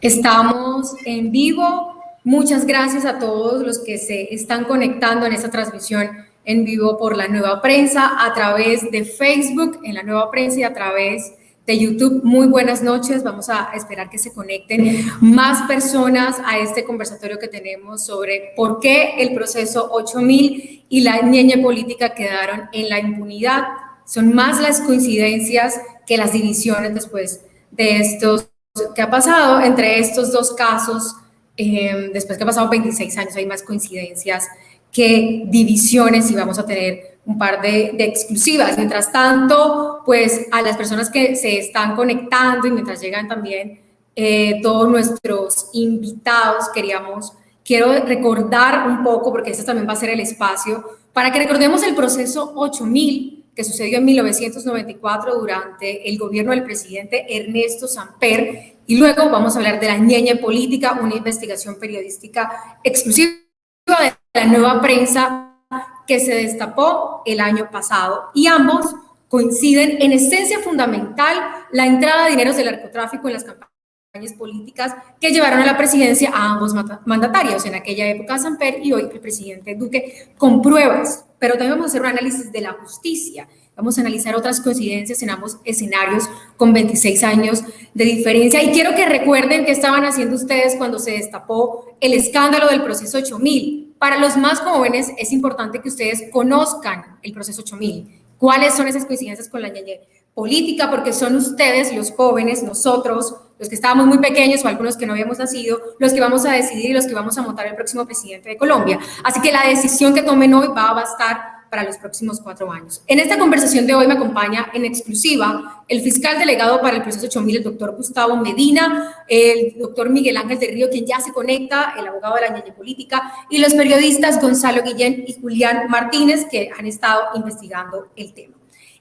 Estamos en vivo. Muchas gracias a todos los que se están conectando en esta transmisión en vivo por La Nueva Prensa, a través de Facebook, en La Nueva Prensa, y a través de YouTube. Muy buenas noches. Vamos a esperar que se conecten más personas a este conversatorio que tenemos sobre por qué el proceso 8000 y la ñeñe política quedaron en la impunidad. Son más las coincidencias que las divisiones después de estos que ha pasado entre estos dos casos. Después que ha pasado 26 años, hay más coincidencias que divisiones, y vamos a tener un par de exclusivas. Mientras tanto, pues a las personas que se están conectando y mientras llegan también todos nuestros invitados, quiero recordar un poco, porque este también va a ser el espacio, para que recordemos el proceso 8000, que sucedió en 1994 durante el gobierno del presidente Ernesto Samper, y luego vamos a hablar de la ñeñe política, una investigación periodística exclusiva de La Nueva Prensa que se destapó el año pasado, y ambos coinciden en esencia fundamental: la entrada de dineros del narcotráfico en las campañas políticas que llevaron a la presidencia a ambos mandatarios, en aquella época Samper y hoy el presidente Duque, con pruebas. Pero también vamos a hacer un análisis de la justicia. Vamos a analizar otras coincidencias en ambos escenarios con 26 años de diferencia. Y quiero que recuerden qué estaban haciendo ustedes cuando se destapó el escándalo del proceso 8000. Para los más jóvenes es importante que ustedes conozcan el proceso 8000. ¿Cuáles son esas coincidencias con la ñeñe política? Porque son ustedes, los jóvenes, nosotros, los que estábamos muy pequeños o algunos que no habíamos nacido, los que vamos a decidir y los que vamos a montar el próximo presidente de Colombia. Así que la decisión que tomen hoy va a bastar para los próximos 4 años. En esta conversación de hoy me acompaña en exclusiva el fiscal delegado para el proceso 8000, el doctor Gustavo Medina, el doctor Miguel Ángel del Río, quien ya se conecta, el abogado de la ñeñe política, y los periodistas Gonzalo Guillén y Julián Martínez, que han estado investigando el tema.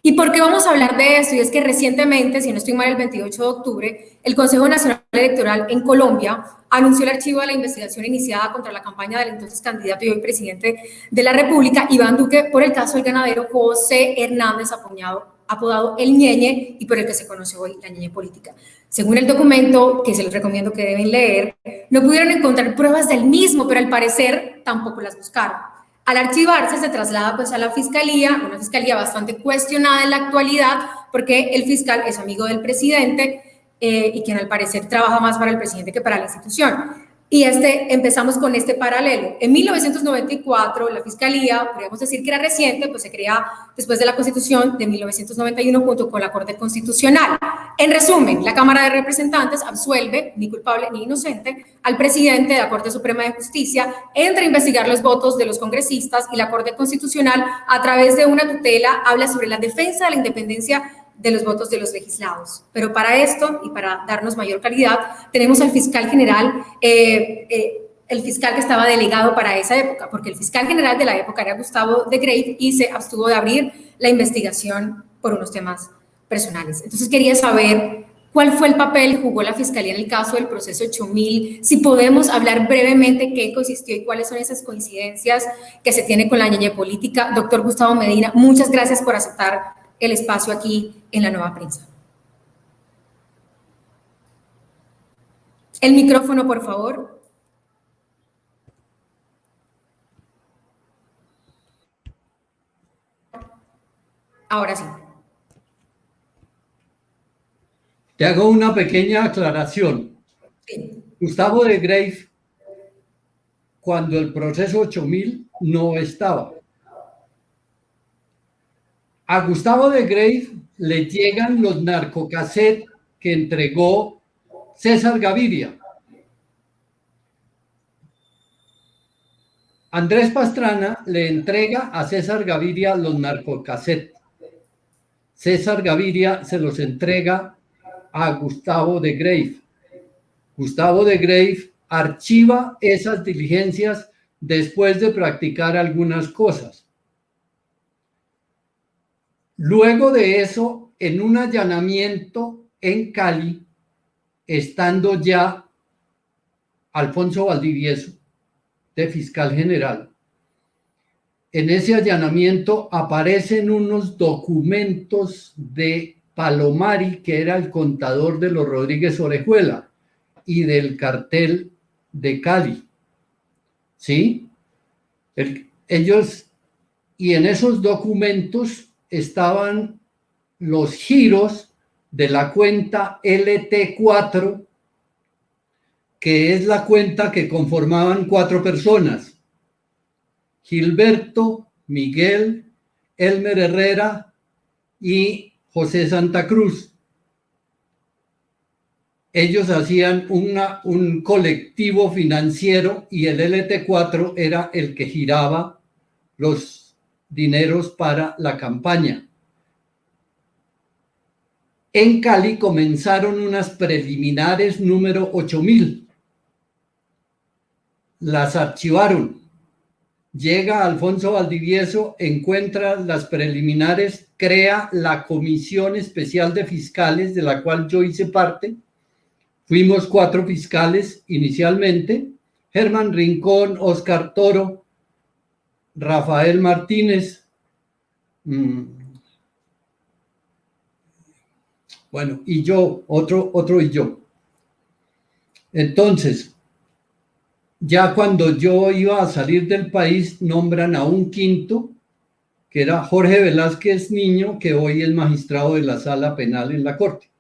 ¿Y por qué vamos a hablar de esto? Y es que recientemente, si no estoy mal, el 28 de octubre, el Consejo Nacional Electoral en Colombia anunció el archivo de la investigación iniciada contra la campaña del entonces candidato y hoy presidente de la República, Iván Duque, por el caso del ganadero José Hernández, apodado El Ñeñe, y por el que se conoce hoy la ñeñe política. Según el documento, que se les recomiendo que deben leer, no pudieron encontrar pruebas del mismo, pero al parecer tampoco las buscaron. Al archivarse se traslada pues a la fiscalía, una fiscalía bastante cuestionada en la actualidad, porque el fiscal es amigo del presidente y quien al parecer trabaja más para el presidente que para la institución. Y empezamos con este paralelo. En 1994, la fiscalía, podríamos decir que era reciente, pues se crea después de la Constitución de 1991 junto con la Corte Constitucional. En resumen, la Cámara de Representantes absuelve, ni culpable ni inocente, al presidente de la Corte Suprema de Justicia, entra a investigar los votos de los congresistas, y la Corte Constitucional, a través de una tutela, habla sobre la defensa de la independencia de los votos de los legislados. Pero para esto, y para darnos mayor claridad, tenemos al fiscal general, el fiscal que estaba delegado para esa época, porque el fiscal general de la época era Gustavo de Greiff y se abstuvo de abrir la investigación por unos temas personales. Entonces quería saber cuál fue el papel que jugó la fiscalía en el caso del proceso 8000, si podemos hablar brevemente qué consistió y cuáles son esas coincidencias que se tienen con la ñeñe política. Doctor Gustavo Medina, muchas gracias por aceptar el espacio aquí en La Nueva Prensa. El micrófono, por favor. Ahora sí. Te hago una pequeña aclaración. Sí. Gustavo de Greiff, cuando el proceso 8000 no estaba. A Gustavo de Greiff le llegan los narcocassettes que entregó César Gaviria. Andrés Pastrana le entrega a César Gaviria los narcocassettes. César Gaviria se los entrega a Gustavo de Greiff. Gustavo de Greiff archiva esas diligencias después de practicar algunas cosas. Luego de eso, en un allanamiento en Cali, estando ya Alfonso Valdivieso de fiscal general, en ese allanamiento aparecen unos documentos de Palomari, que era el contador de los Rodríguez Orejuela y del cartel de Cali. ¿Sí? Y en esos documentos estaban los giros de la cuenta LT4, que es la cuenta que conformaban 4 personas: Gilberto, Miguel, Elmer Herrera y José Santa Cruz. Ellos hacían un colectivo financiero y el LT4 era el que giraba los dineros para la campaña. En Cali comenzaron unas preliminares número 8000. Las archivaron. Llega Alfonso Valdivieso, encuentra las preliminares, crea la Comisión Especial de Fiscales, de la cual yo hice parte. Fuimos 4 fiscales inicialmente: Germán Rincón, Oscar Toro, Rafael Martínez, bueno, y yo, otro y yo. Entonces, ya cuando yo iba a salir del país, nombran a un quinto, que era Jorge Velázquez Niño, que hoy es magistrado de la Sala Penal en la Corte.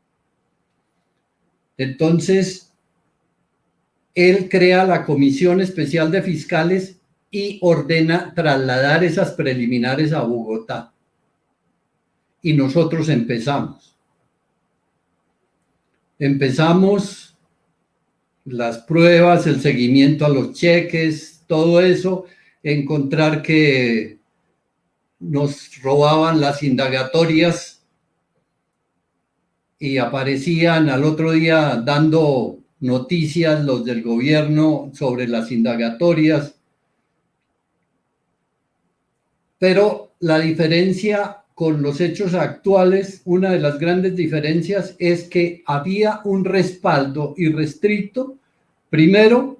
Entonces, él crea la Comisión Especial de Fiscales y ordena trasladar esas preliminares a Bogotá. Y nosotros empezamos las pruebas, el seguimiento a los cheques, todo eso, encontrar que nos robaban las indagatorias y aparecían al otro día dando noticias los del gobierno sobre las indagatorias. Pero la diferencia con los hechos actuales, una de las grandes diferencias es que había un respaldo irrestricto, primero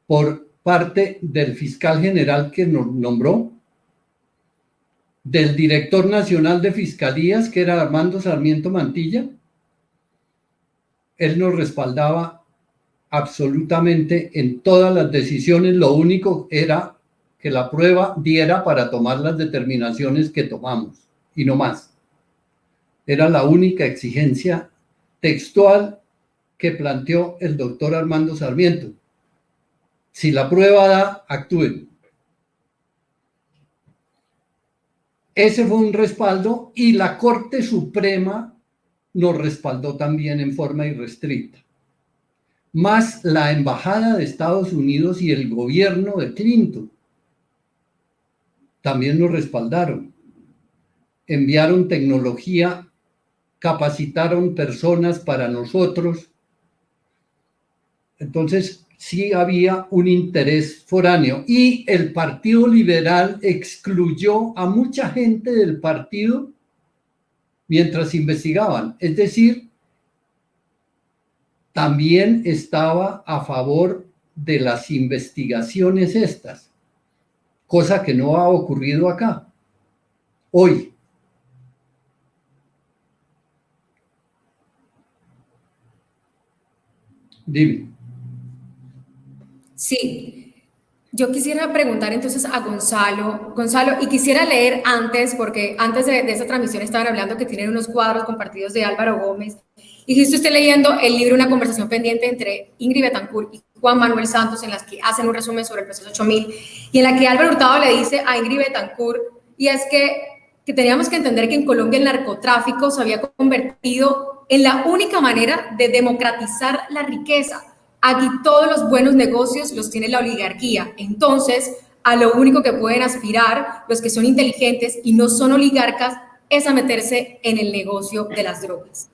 por parte del fiscal general que nos nombró, del director nacional de fiscalías, que era Armando Sarmiento Mantilla. Él nos respaldaba absolutamente en todas las decisiones. Lo único era que la prueba diera para tomar las determinaciones que tomamos, y no más. Era la única exigencia textual que planteó el doctor Armando Sarmiento. Si la prueba da, actúen. Ese fue un respaldo, y la Corte Suprema nos respaldó también en forma irrestricta. Más la Embajada de Estados Unidos y el gobierno de Clinton también nos respaldaron. Enviaron tecnología, capacitaron personas para nosotros. Entonces, sí había un interés foráneo, y el Partido Liberal excluyó a mucha gente del partido mientras investigaban. Es decir, también estaba a favor de las investigaciones estas, cosa que no ha ocurrido acá hoy. Dime. Sí, yo quisiera preguntar entonces a Gonzalo, y quisiera leer antes, porque antes de esta transmisión estaban hablando que tienen unos cuadros compartidos de Álvaro Gómez, y justo estoy leyendo el libro Una conversación pendiente entre Ingrid Betancourt y Juan Manuel Santos, en las que hacen un resumen sobre el proceso 8000, y en la que Álvaro Hurtado le dice a Ingrid Betancourt, y es que teníamos que entender que en Colombia el narcotráfico se había convertido en la única manera de democratizar la riqueza. Aquí todos los buenos negocios los tiene la oligarquía. Entonces, a lo único que pueden aspirar los que son inteligentes y no son oligarcas es a meterse en el negocio de las drogas.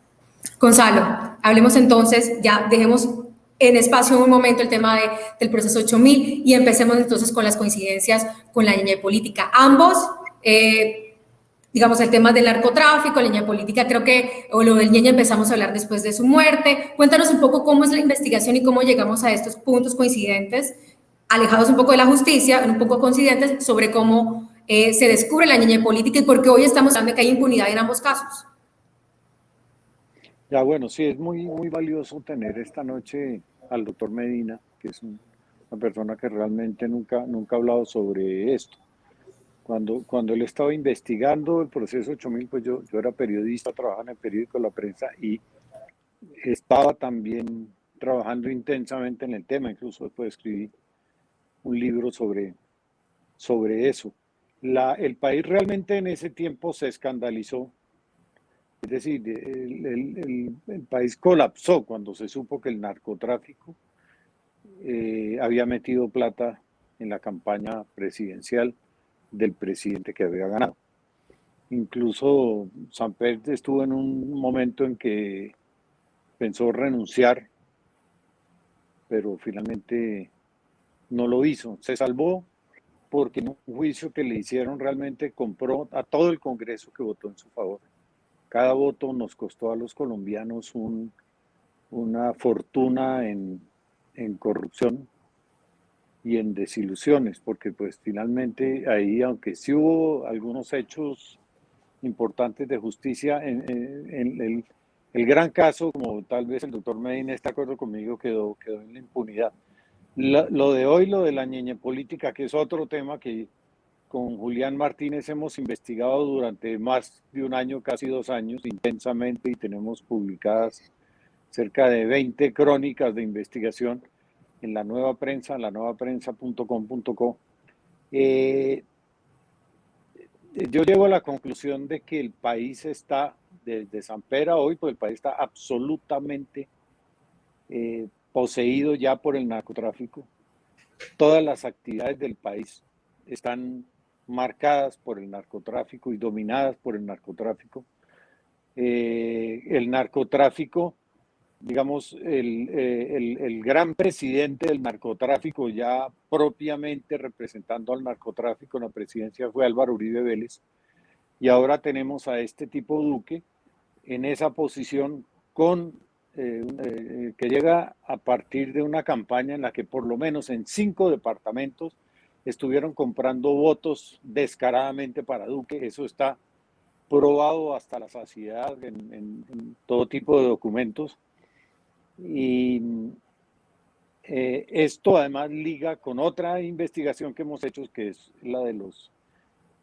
Gonzalo, hablemos entonces, ya dejemos en espacio en un momento el tema del proceso 8000 y empecemos entonces con las coincidencias con la línea de política. Ambos, digamos, el tema del narcotráfico, la línea de política, creo que, o lo del Ñeñe empezamos a hablar después de su muerte. Cuéntanos un poco cómo es la investigación y cómo llegamos a estos puntos coincidentes, alejados un poco de la justicia, un poco coincidentes sobre cómo se descubre la línea de política y por qué hoy estamos hablando de que hay impunidad en ambos casos. Ya, bueno, sí, es muy valioso tener esta noche al doctor Medina, que es una persona que realmente nunca ha hablado sobre esto. Cuando él estaba investigando el proceso 8000, pues yo era periodista, trabajaba en el periódico La Prensa y estaba también trabajando intensamente en el tema, incluso después escribí un libro sobre eso. El país realmente en ese tiempo se escandalizó. Es decir, el país colapsó cuando se supo que el narcotráfico había metido plata en la campaña presidencial del presidente que había ganado. Incluso Samper estuvo en un momento en que pensó renunciar, pero finalmente no lo hizo. Se salvó porque en un juicio que le hicieron realmente compró a todo el Congreso que votó en su favor. Cada voto nos costó a los colombianos una fortuna en corrupción y en desilusiones, porque pues finalmente ahí, aunque sí hubo algunos hechos importantes de justicia, en el gran caso, como tal vez el doctor Medina está de acuerdo conmigo, quedó en la impunidad. Lo de hoy, lo de la ñeñe política, que es otro tema que con Julián Martínez hemos investigado durante más de un año, casi 2 años, intensamente, y tenemos publicadas cerca de 20 crónicas de investigación en la Nueva Prensa, la nuevaprensa.com.co. Yo llego a la conclusión de que el país está, desde Samper a hoy, pues el país está absolutamente poseído ya por el narcotráfico. Todas las actividades del país están marcadas por el narcotráfico y dominadas por el narcotráfico. El narcotráfico, digamos, el gran presidente del narcotráfico, ya propiamente representando al narcotráfico en la presidencia, fue Álvaro Uribe Vélez, y ahora tenemos a este tipo Duque en esa posición que llega a partir de una campaña en la que por lo menos en 5 departamentos estuvieron comprando votos descaradamente para Duque. Eso está probado hasta la saciedad en todo tipo de documentos. Y esto además liga con otra investigación que hemos hecho, que es la de los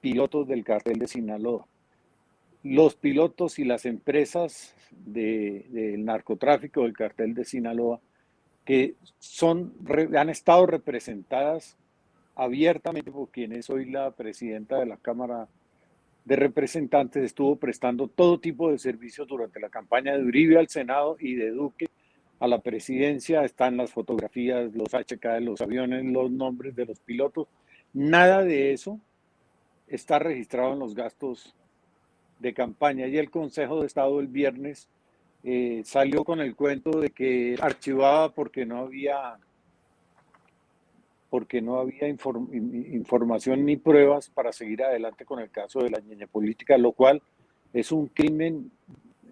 pilotos del cartel de Sinaloa. Los pilotos y las empresas del narcotráfico del cartel de Sinaloa, que han estado representadas abiertamente por quien es hoy la presidenta de la Cámara de Representantes, estuvo prestando todo tipo de servicios durante la campaña de Uribe al Senado y de Duque a la presidencia. Están las fotografías, los HK de los aviones, los nombres de los pilotos. Nada de eso está registrado en los gastos de campaña. Y el Consejo de Estado el viernes salió con el cuento de que archivaba porque no había información ni pruebas para seguir adelante con el caso de la ñeñe política, lo cual es un crimen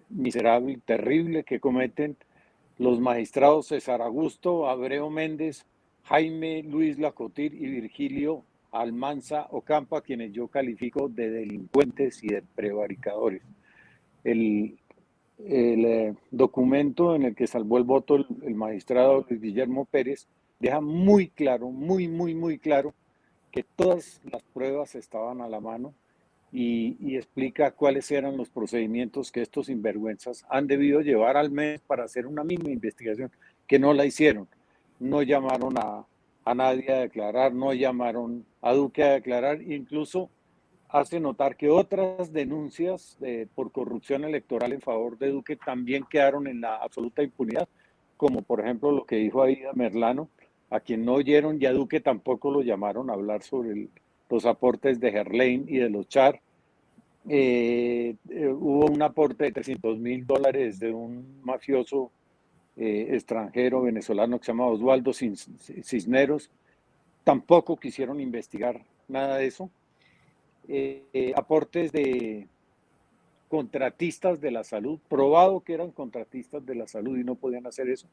miserable y terrible que cometen los magistrados César Augusto Abreu Méndez, Jaime Luis Lacotir y Virgilio Almanza Ocampa, quienes yo califico de delincuentes y de prevaricadores. El documento en el que salvó el voto el magistrado Luis Guillermo Pérez deja muy claro, muy claro, que todas las pruebas estaban a la mano y explica cuáles eran los procedimientos que estos sinvergüenzas han debido llevar al mes para hacer una mínima investigación, que no la hicieron. No llamaron a nadie a declarar, no llamaron a Duque a declarar, incluso hace notar que otras denuncias por corrupción electoral en favor de Duque también quedaron en la absoluta impunidad, como por ejemplo lo que dijo Aida Merlano, a quien no oyeron, y a Duque tampoco lo llamaron a hablar sobre los aportes de Gerlain y de los Char. Hubo un aporte de $300,000 de un mafioso extranjero venezolano que se llama Oswaldo Cisneros. Tampoco quisieron investigar nada de eso. Aportes de contratistas de la salud, probado que eran contratistas de la salud y no podían hacer eso,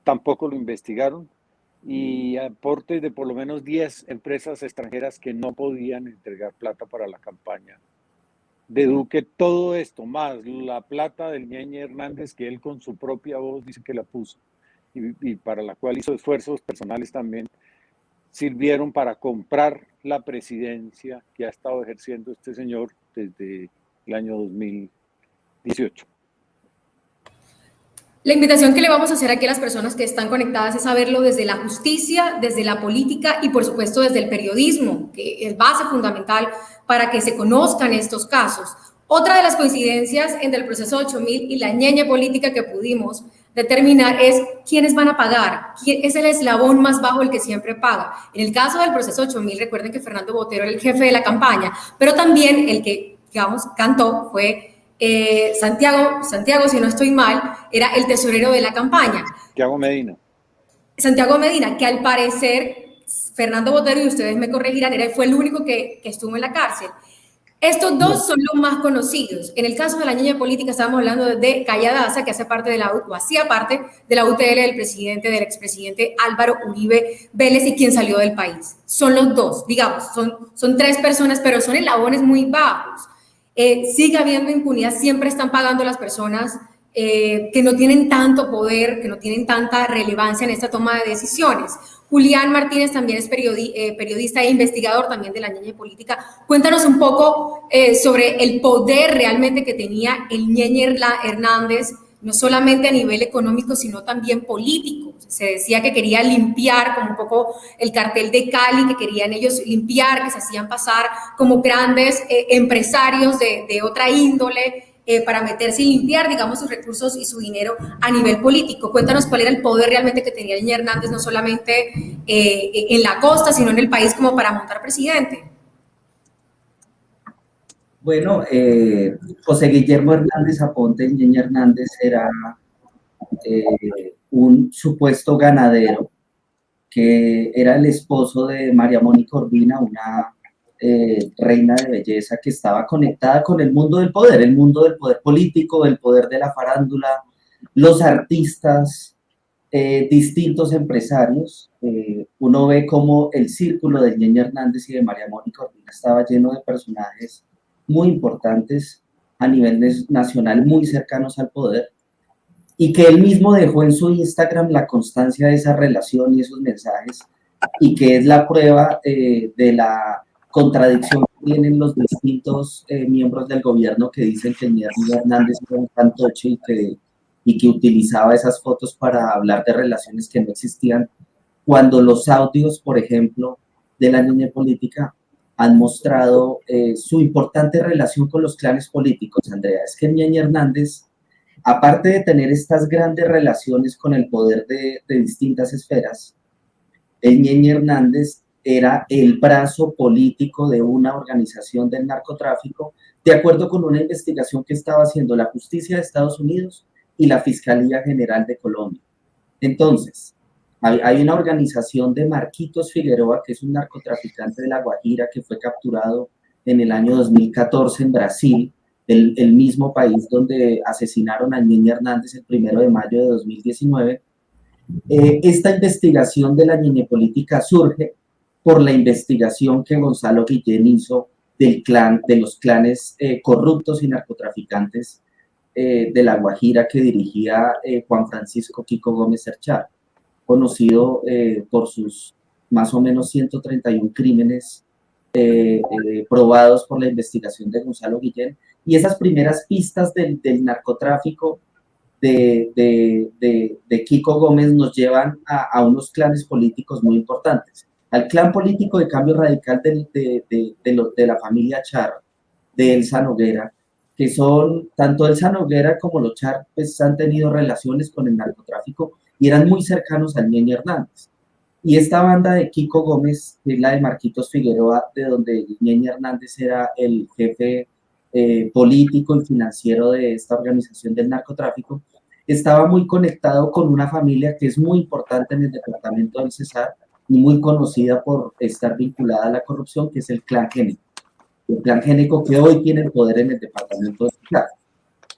tampoco lo investigaron. Y aportes de por lo menos 10 empresas extranjeras que no podían entregar plata para la campaña de Duque. Todo esto, más la plata del Ñeñe Hernández, que él con su propia voz dice que la puso, y para la cual hizo esfuerzos personales también, sirvieron para comprar la presidencia que ha estado ejerciendo este señor desde el año 2018. La invitación que le vamos a hacer aquí a las personas que están conectadas es saberlo desde la justicia, desde la política y por supuesto desde el periodismo, que es base fundamental para que se conozcan estos casos. Otra de las coincidencias entre el proceso 8000 y la ñeñe política que pudimos determinar es quiénes van a pagar, quién es el eslabón más bajo, el que siempre paga. En el caso del proceso 8000, recuerden que Fernando Botero era el jefe de la campaña, pero también el que, digamos, cantó fue Santiago, si no estoy mal, era el tesorero de la campaña. Santiago Medina, que al parecer Fernando Botero, y ustedes me corregirán, fue el único que estuvo en la cárcel. Estos dos son los más conocidos. En el caso de la ñeñe política estábamos hablando de Calla Daza, que hace parte de o hacía parte de la UTL del expresidente Álvaro Uribe Vélez, y quien salió del país. Son los dos, digamos, son tres personas, pero son eslabones muy bajos. Sigue habiendo impunidad, siempre están pagando las personas que no tienen tanto poder, que no tienen tanta relevancia en esta toma de decisiones. Julián Martínez también es periodista e investigador también de la ñeñe política. Cuéntanos un poco sobre el poder realmente que tenía el Ñeñe Hernández, no solamente a nivel económico, sino también político. Se decía que quería limpiar como un poco el cartel de Cali, que querían ellos limpiar, que se hacían pasar como grandes empresarios de otra índole, para meterse y limpiar, digamos, sus recursos y su dinero a nivel político. Cuéntanos cuál era el poder realmente que tenía Ñeñe Hernández, no solamente en la costa, sino en el país, como para montar presidente. Bueno, José Guillermo Hernández Aponte, Ñeñe Hernández, era un supuesto ganadero que era el esposo de María Mónica Urbina, una reina de belleza que estaba conectada con el mundo del poder político, el poder de la farándula, los artistas, distintos empresarios. Uno ve cómo el círculo de Ñeñe Hernández y de María Mónica Urbina estaba lleno de personajes muy importantes a nivel nacional, muy cercanos al poder, y que él mismo dejó en su Instagram la constancia de esa relación y esos mensajes, y que es la prueba de la contradicción que tienen los distintos miembros del gobierno que dicen que Ñeñe Hernández era un fantoche y que utilizaba esas fotos para hablar de relaciones que no existían, cuando los audios, por ejemplo, de la ñeñe política han mostrado su importante relación con los clanes políticos, Andrea. Es que Ñeñe Hernández, aparte de tener estas grandes relaciones con el poder de distintas esferas, Ñeñe Hernández era el brazo político de una organización del narcotráfico, de acuerdo con una investigación que estaba haciendo la justicia de Estados Unidos y la Fiscalía General de Colombia. Entonces, hay una organización de Marquitos Figueroa, que es un narcotraficante de La Guajira, que fue capturado en el año 2014 en Brasil, el mismo país donde asesinaron a Ñeñe Hernández el 1 de mayo de 2019. Esta investigación de la ñeñe política surge por la investigación que Gonzalo Guillén hizo de los clanes corruptos y narcotraficantes de La Guajira, que dirigía Juan Francisco Kiko Gómez Cerchar, conocido por sus más o menos 131 crímenes probados por la investigación de Gonzalo Guillén. Y esas primeras pistas del narcotráfico de Kiko Gómez nos llevan a unos clanes políticos muy importantes. Al clan político de Cambio Radical de la familia Char, de Elsa Noguera, que son, tanto Elsa Noguera como los Char, pues han tenido relaciones con el narcotráfico y eran muy cercanos al Ñeñe Hernández. Y esta banda de Kiko Gómez, que es la de Marquitos Figueroa, de donde Ñeñe Hernández era el jefe político y financiero de esta organización del narcotráfico, estaba muy conectado con una familia que es muy importante en el departamento del Cesar y muy conocida por estar vinculada a la corrupción, que es el clan Génico. El clan Génico que hoy tiene el poder en el departamento del Cesar.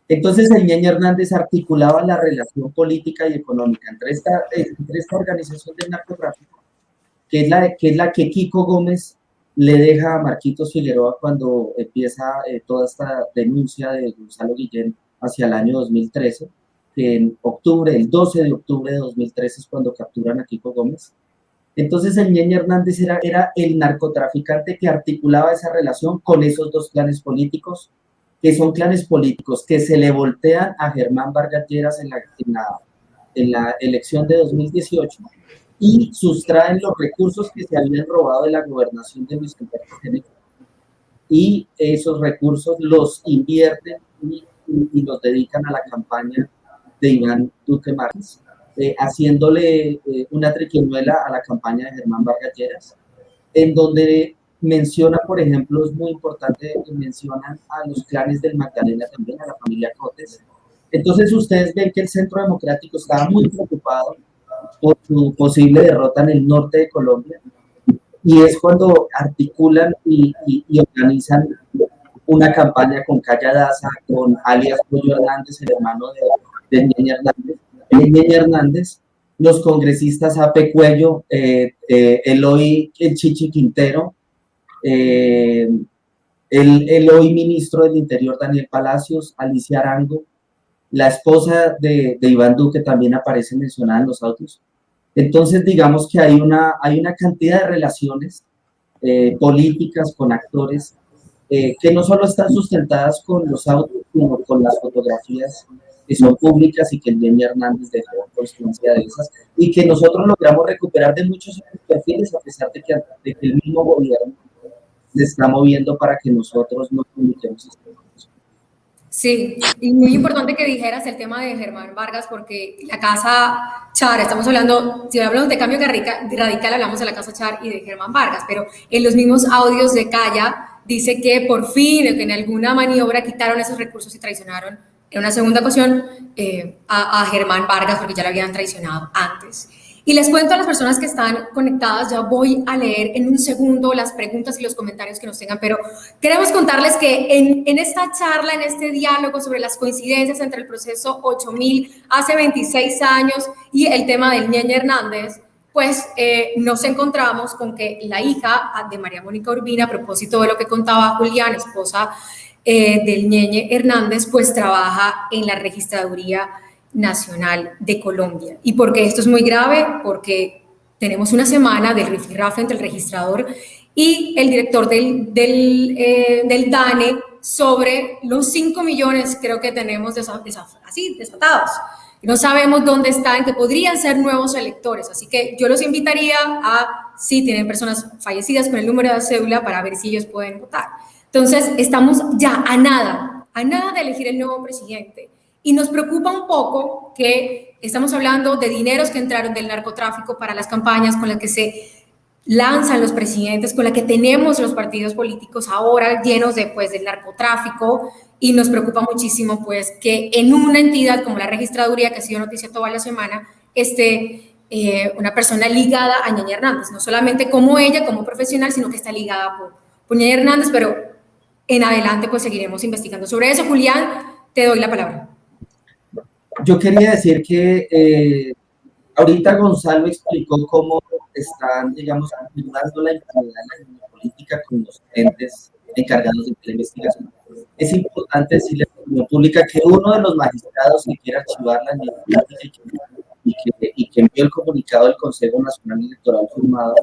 Entonces el Ñeñe Hernández articulaba la relación política y económica entre esta organización del narcotráfico, que es la que Kiko Gómez le deja a Marquitos Figueroa cuando empieza toda esta denuncia de Gonzalo Guillén hacia el año 2013, que en octubre, el 12 de octubre de 2013 es cuando capturan a Kiko Gómez. Entonces el Ñeñe Hernández era el narcotraficante que articulaba esa relación con esos dos clanes políticos, que son clanes políticos que se le voltean a Germán Vargas Lleras en la elección de 2018 y sustraen los recursos que se habían robado de la gobernación de Luis Alberto Génico, y esos recursos los invierten y los dedican a la campaña de Iván Duque Márquez, haciéndole una triquiñuela a la campaña de Germán Vargas Lleras, en donde menciona, por ejemplo, es muy importante, mencionan a los clanes del Magdalena también, a la familia Cotes. Entonces ustedes ven que el Centro Democrático estaba muy preocupado por su posible derrota en el norte de Colombia, y es cuando articulan y organizan una campaña con Calla Daza, con alias Pollo Hernández, el hermano de Ñeñe Hernández. Ñeñe Hernández, los congresistas Ape Cuello, Eloy el Chichi Quintero, el hoy ministro del Interior Daniel Palacios, Alicia Arango, la esposa de Iván Duque también aparece mencionada en los audios. Entonces digamos que hay una cantidad de relaciones políticas con actores que no solo están sustentadas con los audios, sino con las fotografías que son públicas y que el Ñeñe Hernández dejó constancia de esas, y que nosotros logramos recuperar de muchos perfiles, a pesar de que el mismo gobierno se está moviendo para que nosotros no publiquemos esta información. Sí, y muy importante que dijeras el tema de Germán Vargas, porque la Casa Char, estamos hablando, si hablamos de cambio radical, hablamos de la Casa Char y de Germán Vargas, pero en los mismos audios de Calla dice que por fin, que en alguna maniobra quitaron esos recursos y traicionaron en una segunda ocasión a Germán Vargas, porque ya lo habían traicionado antes. Y les cuento a las personas que están conectadas, ya voy a leer en un segundo las preguntas y los comentarios que nos tengan, pero queremos contarles que en esta charla, en este diálogo sobre las coincidencias entre el proceso 8000 hace 26 años y el tema del Ñeñe Hernández, pues nos encontramos con que la hija de María Mónica Urbina, a propósito de lo que contaba Julián, esposa del Ñeñe Hernández, pues trabaja en la Registraduría Nacional de Colombia. ¿Y por qué esto es muy grave? Porque tenemos una semana del rifirrafe entre el registrador y el director del DANE sobre los 5 millones, creo que tenemos desatados. No sabemos dónde están, que podrían ser nuevos electores. Así que yo los invitaría a, si tienen personas fallecidas con el número de cédula, para ver si ellos pueden votar. Entonces, estamos ya a nada de elegir el nuevo presidente. Y nos preocupa un poco que estamos hablando de dineros que entraron del narcotráfico para las campañas con las que se lanzan los presidentes, con las que tenemos los partidos políticos ahora llenos del narcotráfico, y nos preocupa muchísimo pues que en una entidad como la Registraduría, que ha sido noticia toda la semana, esté una persona ligada a Ñeñe Hernández, no solamente como ella, como profesional, sino que está ligada por Ñeñe Hernández, pero en adelante pues seguiremos investigando sobre eso. Julián, te doy la palabra. Yo quería decir que ahorita Gonzalo explicó cómo están, digamos, configurando la impunidad en la política con los entes encargados de la investigación. Es importante decirle a la opinión pública que uno de los magistrados que quiere archivar la y que envió el comunicado del Consejo Nacional Electoral firmado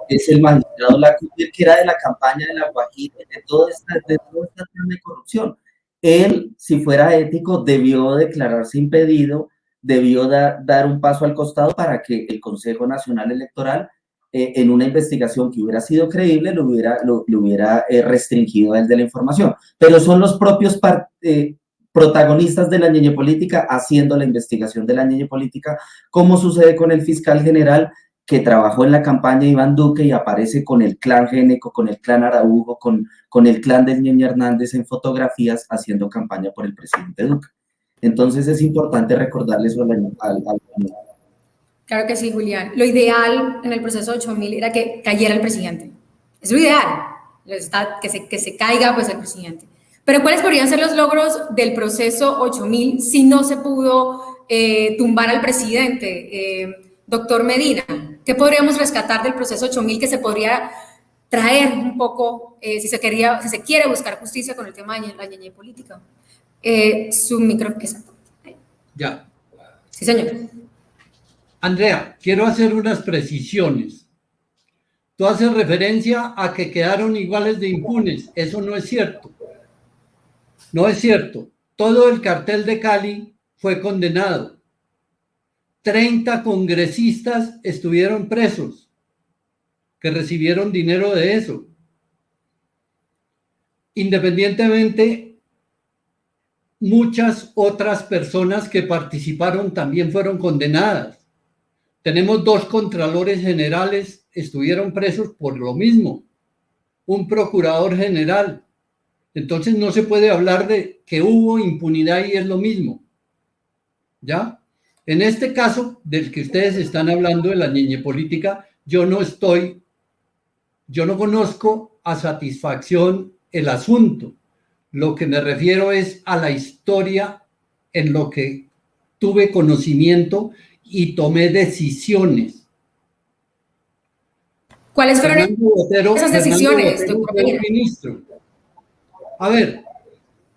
es el magistrado Lacutir, que era de la campaña de la Guajira, de toda esta trama de corrupción. Él, si fuera ético, debió declararse impedido, debió dar un paso al costado para que el Consejo Nacional Electoral, en una investigación que hubiera sido creíble, lo hubiera restringido a él de la información. Pero son los propios protagonistas de la ñeñe política haciendo la investigación de la ñeñe política, como sucede con el fiscal general que trabajó en la campaña de Iván Duque y aparece con el clan Génico, con el clan Araujo, con el clan del Ñeñe Hernández en fotografías haciendo campaña por el presidente Duque. Entonces es importante recordarle eso al Claro que sí, Julián. Lo ideal en el proceso 8000 era que cayera el presidente. Es lo ideal, que se caiga pues el presidente. Pero ¿cuáles podrían ser los logros del proceso 8000 si no se pudo tumbar al presidente? Doctor Medina, ¿qué podríamos rescatar del proceso 8000 que se podría traer un poco, si se quiere buscar justicia con el tema de la ñeñe política? Su micrófono, exacto. Ya. Sí, señor. Andrea, quiero hacer unas precisiones. Tú haces referencia a que quedaron iguales de impunes. Eso no es cierto. No es cierto. Todo el cartel de Cali fue condenado. 30 congresistas estuvieron presos, que recibieron dinero de eso. Independientemente, muchas otras personas que participaron también fueron condenadas. Tenemos 2 contralores generales, estuvieron presos por lo mismo. Un procurador general. Entonces no se puede hablar de que hubo impunidad y es lo mismo. ¿Ya? En este caso del que ustedes están hablando de la ñeñe política, yo no conozco a satisfacción el asunto. Lo que me refiero es a la historia en lo que tuve conocimiento y tomé decisiones. ¿Cuáles fueron esas decisiones, doctor ministro? A ver,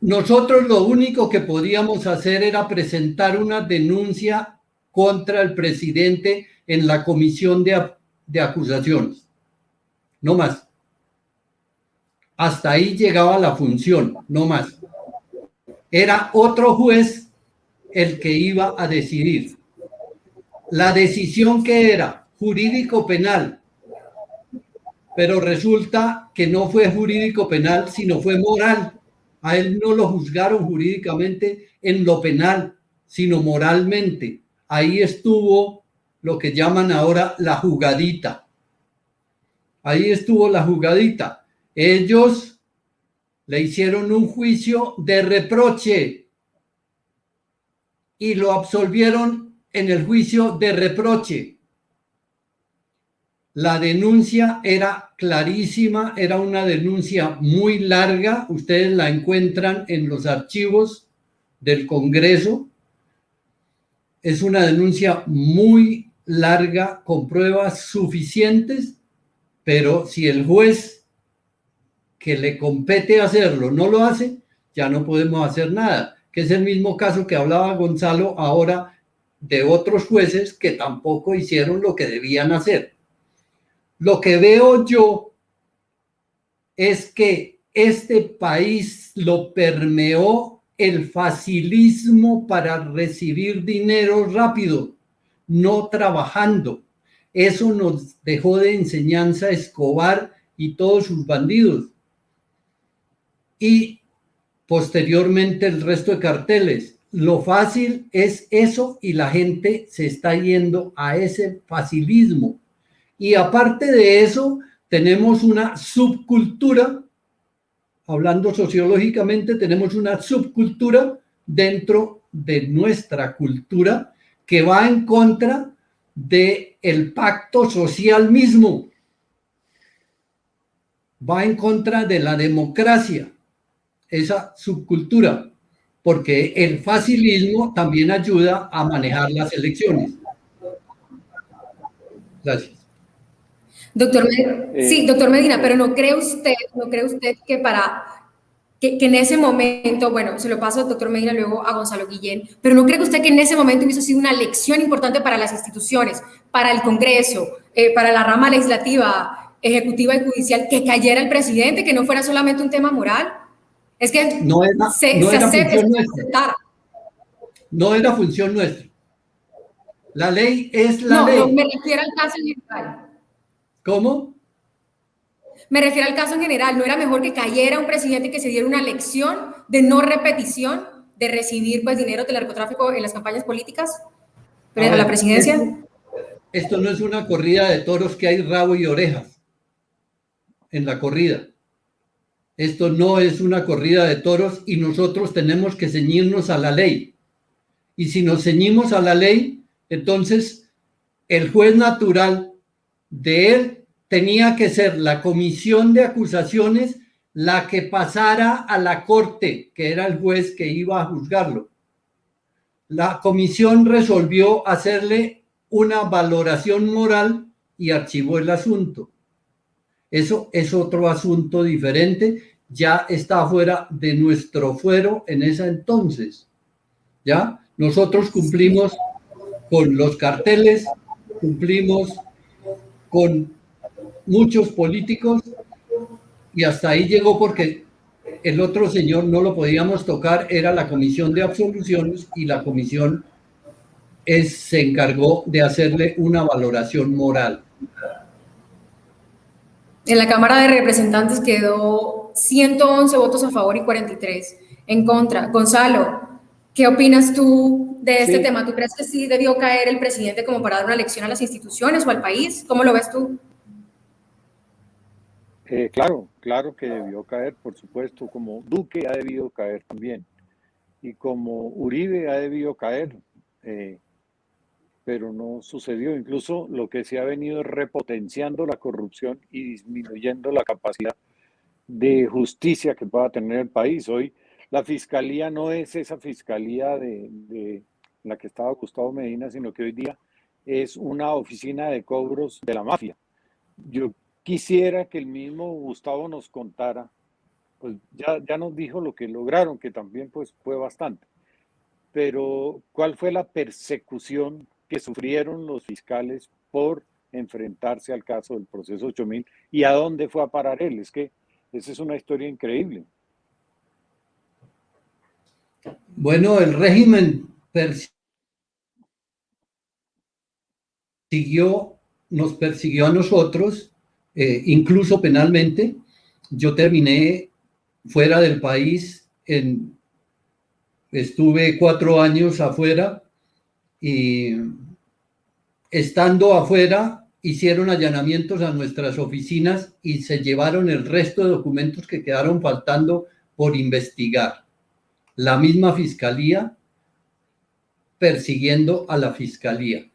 nosotros lo único que podíamos hacer era presentar una denuncia contra el presidente en la comisión de acusaciones. No más. Hasta ahí llegaba la función, no más. Era otro juez el que iba a decidir. La decisión que era jurídico-penal, pero resulta que no fue jurídico-penal, sino fue moral. A él no lo juzgaron jurídicamente en lo penal, sino moralmente. Ahí estuvo lo que llaman ahora la jugadita. Ahí estuvo la jugadita. Ellos le hicieron un juicio de reproche y lo absolvieron en el juicio de reproche. La denuncia era clarísima, era una denuncia muy larga, ustedes la encuentran en los archivos del Congreso. Es una denuncia muy larga, con pruebas suficientes, pero si el juez que le compete hacerlo no lo hace, ya no podemos hacer nada, que es el mismo caso que hablaba Gonzalo ahora de otros jueces que tampoco hicieron lo que debían hacer. Lo que veo yo es que este país lo permeó el facilismo para recibir dinero rápido, no trabajando. Eso nos dejó de enseñanza Escobar y todos sus bandidos. Y posteriormente el resto de carteles. Lo fácil es eso y la gente se está yendo a ese facilismo. Y aparte de eso, tenemos una subcultura, hablando sociológicamente, tenemos una subcultura dentro de nuestra cultura que va en contra del pacto social mismo, va en contra de la democracia, esa subcultura, porque el facilismo también ayuda a manejar las elecciones. Gracias. Doctor Medina, pero ¿no cree usted que que en ese momento, bueno, se lo paso al doctor Medina luego a Gonzalo Guillén, pero ¿no cree usted que en ese momento hubiese sido una lección importante para las instituciones, para el Congreso, para la rama legislativa, ejecutiva y judicial, que cayera el presidente, que no fuera solamente un tema moral? Es que no era función nuestra. No era función nuestra. La ley es la ley. No, me refiero al caso en general. ¿Cómo? Me refiero al caso en general. ¿No era mejor que cayera un presidente y que se diera una lección de no repetición de recibir pues dinero del narcotráfico en las campañas políticas? ¿A la presidencia? Esto no es una corrida de toros que hay rabo y orejas en la corrida. Esto no es una corrida de toros y nosotros tenemos que ceñirnos a la ley. Y si nos ceñimos a la ley, entonces el juez natural de él tenía que ser la comisión de acusaciones la que pasara a la corte, que era el juez que iba a juzgarlo. La comisión resolvió hacerle una valoración moral y archivó el asunto. Eso es otro asunto diferente, ya está fuera de nuestro fuero en ese entonces. ¿Ya? Nosotros cumplimos con los carteles, cumplimos con muchos políticos y hasta ahí llegó porque el otro señor no lo podíamos tocar, era la comisión de absoluciones y la comisión se encargó de hacerle una valoración moral. En la Cámara de Representantes quedó 111 votos a favor y 43 en contra. Gonzalo, ¿qué opinas tú de este tema? ¿Tú crees que sí debió caer el presidente como para dar una lección a las instituciones o al país? ¿Cómo lo ves tú? Claro que debió caer, por supuesto, como Duque ha debido caer también, y como Uribe ha debido caer, pero no sucedió. Incluso lo que se ha venido es repotenciando la corrupción y disminuyendo la capacidad de justicia que pueda tener el país. Hoy la fiscalía no es esa fiscalía de la que estaba Gustavo Medina, sino que hoy día es una oficina de cobros de la mafia. Yo quisiera que el mismo Gustavo nos contara, pues ya nos dijo lo que lograron, que también pues fue bastante, pero ¿cuál fue la persecución que sufrieron los fiscales por enfrentarse al caso del proceso 8000 y a dónde fue a parar él? Es que esa es una historia increíble. Bueno, el régimen nos persiguió a nosotros, incluso penalmente. Yo terminé fuera del país, estuve 4 años afuera y estando afuera hicieron allanamientos a nuestras oficinas y se llevaron el resto de documentos que quedaron faltando por investigar. La misma fiscalía persiguiendo a la fiscalía.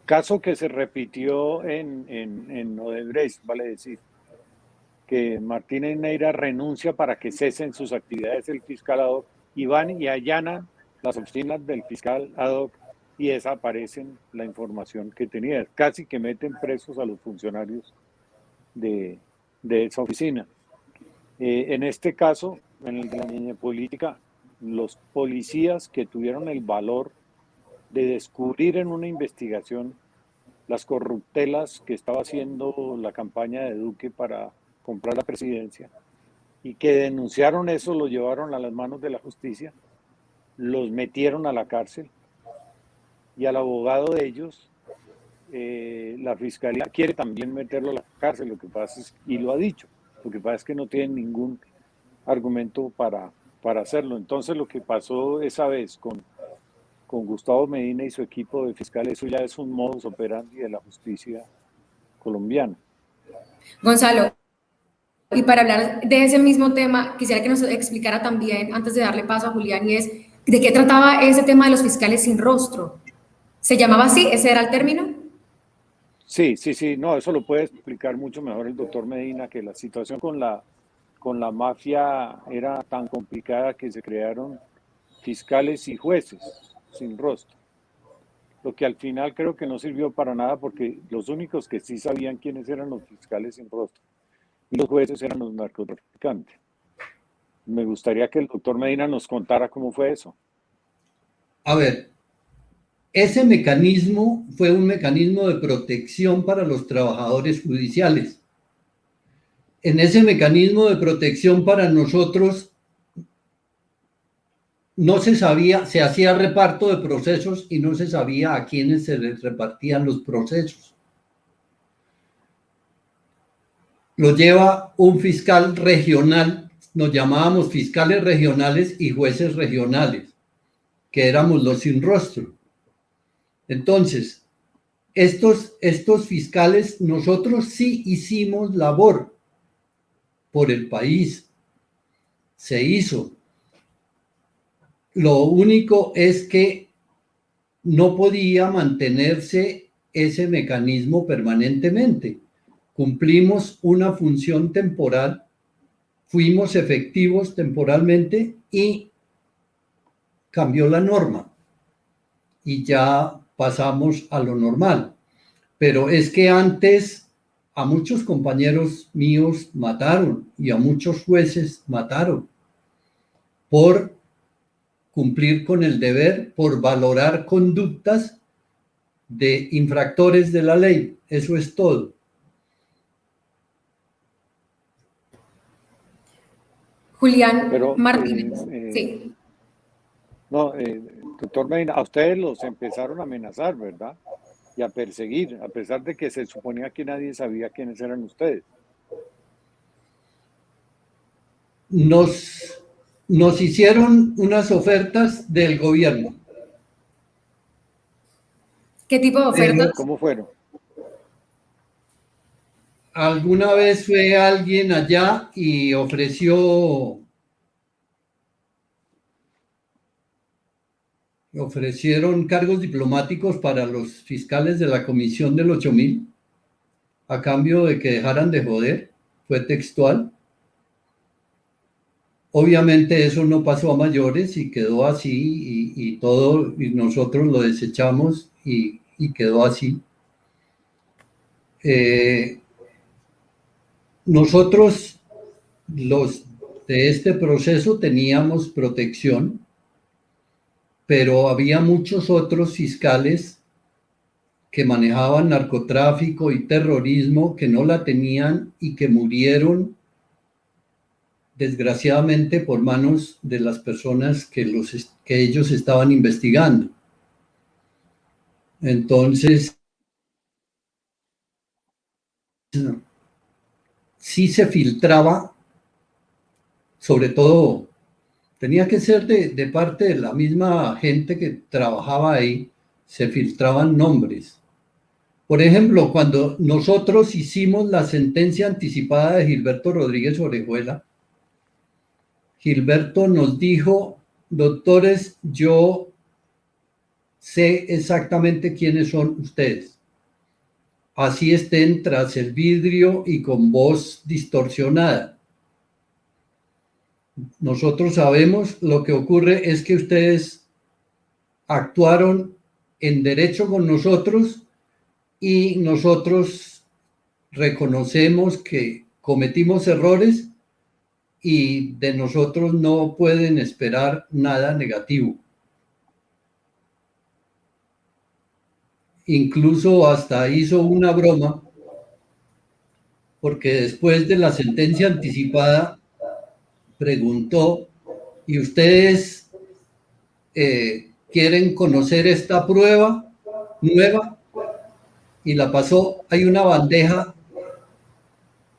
Caso que se repitió en Odebrecht, vale decir, que Martínez Neira renuncia para que cesen sus actividades el fiscal ad hoc y van y allanan las oficinas del fiscal ad hoc y desaparecen la información que tenía. Casi que meten presos a los funcionarios de esa oficina. En este caso, en la política, los policías que tuvieron el valor de descubrir en una investigación las corruptelas que estaba haciendo la campaña de Duque para comprar la presidencia y que denunciaron eso, lo llevaron a las manos de la justicia, los metieron a la cárcel y al abogado de ellos, la fiscalía quiere también meterlo a la cárcel, lo que pasa es, y lo ha dicho, lo que pasa es que no tienen ningún argumento para hacerlo. Entonces lo que pasó esa vez con Gustavo Medina y su equipo de fiscales, eso ya es un modus operandi de la justicia colombiana. Gonzalo, y para hablar de ese mismo tema, quisiera que nos explicara también, antes de darle paso a Julián, y es, ¿de qué trataba ese tema de los fiscales sin rostro? ¿Se llamaba así? ¿Ese era el término? Sí, no, eso lo puede explicar mucho mejor el doctor Medina, que la situación con la mafia era tan complicada que se crearon fiscales y jueces sin rostro, lo que al final creo que no sirvió para nada porque los únicos que sí sabían quiénes eran los fiscales sin rostro y los jueces eran los narcotraficantes. Me gustaría que el doctor Medina nos contara cómo fue eso. A ver, ese mecanismo fue un mecanismo de protección para los trabajadores judiciales. En ese mecanismo de protección para nosotros no se sabía, se hacía reparto de procesos y no se sabía a quiénes se les repartían los procesos. Lo lleva un fiscal regional, nos llamábamos fiscales regionales y jueces regionales, que éramos los sin rostro. Entonces, estos fiscales, nosotros sí hicimos labor por el país, se hizo. Lo único es que no podía mantenerse ese mecanismo permanentemente. Cumplimos una función temporal, fuimos efectivos temporalmente y cambió la norma y ya pasamos a lo normal. Pero es que antes a muchos compañeros míos mataron y a muchos jueces mataron por cumplir con el deber, por valorar conductas de infractores de la ley. Eso es todo. Julián Pero, Martínez, sí. no, doctor Medina, a ustedes los empezaron a amenazar, ¿verdad? Y a perseguir, a pesar de que se suponía que nadie sabía quiénes eran ustedes. Nos hicieron unas ofertas del gobierno. ¿Qué tipo de ofertas? ¿Cómo fueron? Alguna vez fue alguien allá y ofrecieron cargos diplomáticos para los fiscales de la Comisión del 8000 a cambio de que dejaran de joder. Fue textual. Obviamente eso no pasó a mayores y quedó así y nosotros lo desechamos y quedó así. Nosotros, los de este proceso, teníamos protección, pero había muchos otros fiscales que manejaban narcotráfico y terrorismo que no la tenían y que murieron desgraciadamente por manos de las personas que ellos estaban investigando. Entonces, sí se filtraba, sobre todo, tenía que ser de parte de la misma gente que trabajaba ahí, se filtraban nombres. Por ejemplo, cuando nosotros hicimos la sentencia anticipada de Gilberto Rodríguez Orejuela, Gilberto nos dijo: doctores, yo sé exactamente quiénes son ustedes. Así estén tras el vidrio y con voz distorsionada. Nosotros sabemos, lo que ocurre es que ustedes actuaron en derecho con nosotros y nosotros reconocemos que cometimos errores y de nosotros no pueden esperar nada negativo. Incluso hasta hizo una broma, porque después de la sentencia anticipada preguntó: ¿y ustedes quieren conocer esta prueba nueva? Y la pasó.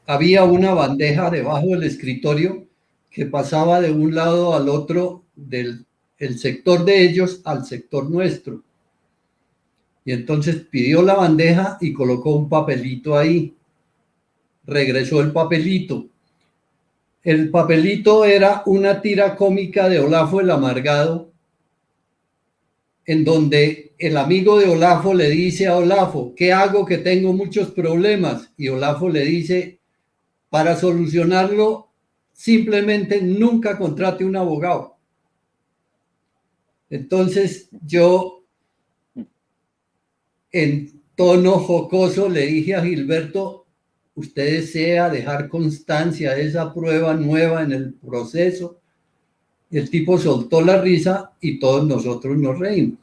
Había una bandeja debajo del escritorio que pasaba de un lado al otro del sector de ellos al sector nuestro. Y entonces pidió la bandeja y colocó un papelito ahí. Regresó el papelito. El papelito era una tira cómica de Olafo el Amargado, en donde el amigo de Olafo le dice a Olafo: ¿qué hago que tengo muchos problemas? Y Olafo le dice: para solucionarlo, simplemente nunca contrate un abogado. Entonces yo, en tono jocoso, le dije a Gilberto: usted desea dejar constancia de esa prueba nueva en el proceso. El tipo soltó la risa y todos nosotros nos reímos.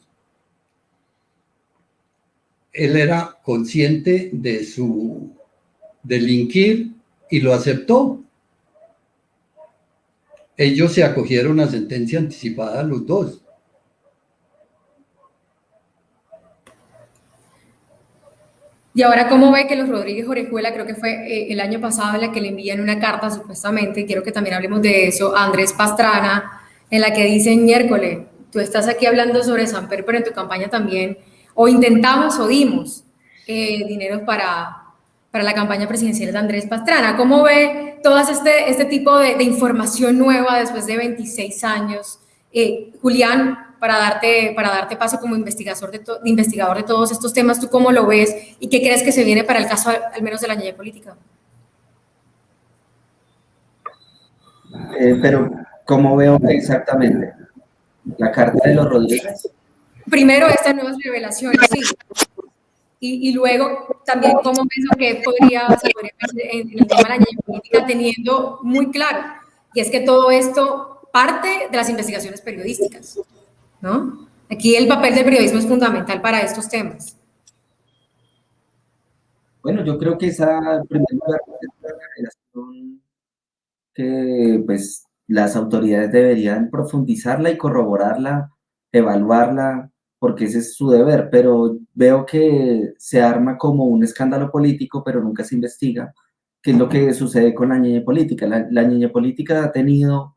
Él era consciente de su delinquir y lo aceptó. Ellos se acogieron a sentencia anticipada los dos. Y ahora, ¿cómo ve que los Rodríguez Orejuela, creo que fue el año pasado, en la que le envían una carta supuestamente, quiero que también hablemos de eso, a Andrés Pastrana, en la que dicen: miércoles, tú estás aquí hablando sobre Samper, pero en tu campaña también, o intentamos o dimos dinero para la campaña presidencial de Andrés Pastrana? ¿Cómo ve todo este tipo de información nueva después de 26 años Julián, para darte paso como investigador de todos estos temas, ¿tú cómo lo ves y qué crees que se viene para el caso, al menos de la ñeñe política? Pero, ¿cómo veo exactamente? La carta de los Rodríguez. Primero, estas nuevas revelaciones, sí. Y luego también cómo pienso que se podría ver en el tema de la ñeñe política, teniendo muy claro, y es que todo esto parte de las investigaciones periodísticas, ¿no? Aquí el papel del periodismo es fundamental para estos temas. Bueno, yo creo que esa, en primer lugar, es una revelación que pues las autoridades deberían profundizarla y corroborarla, evaluarla, porque ese es su deber, pero veo que se arma como un escándalo político, pero nunca se investiga, que es lo que sucede con la ñeñe política. La ñeñe política ha tenido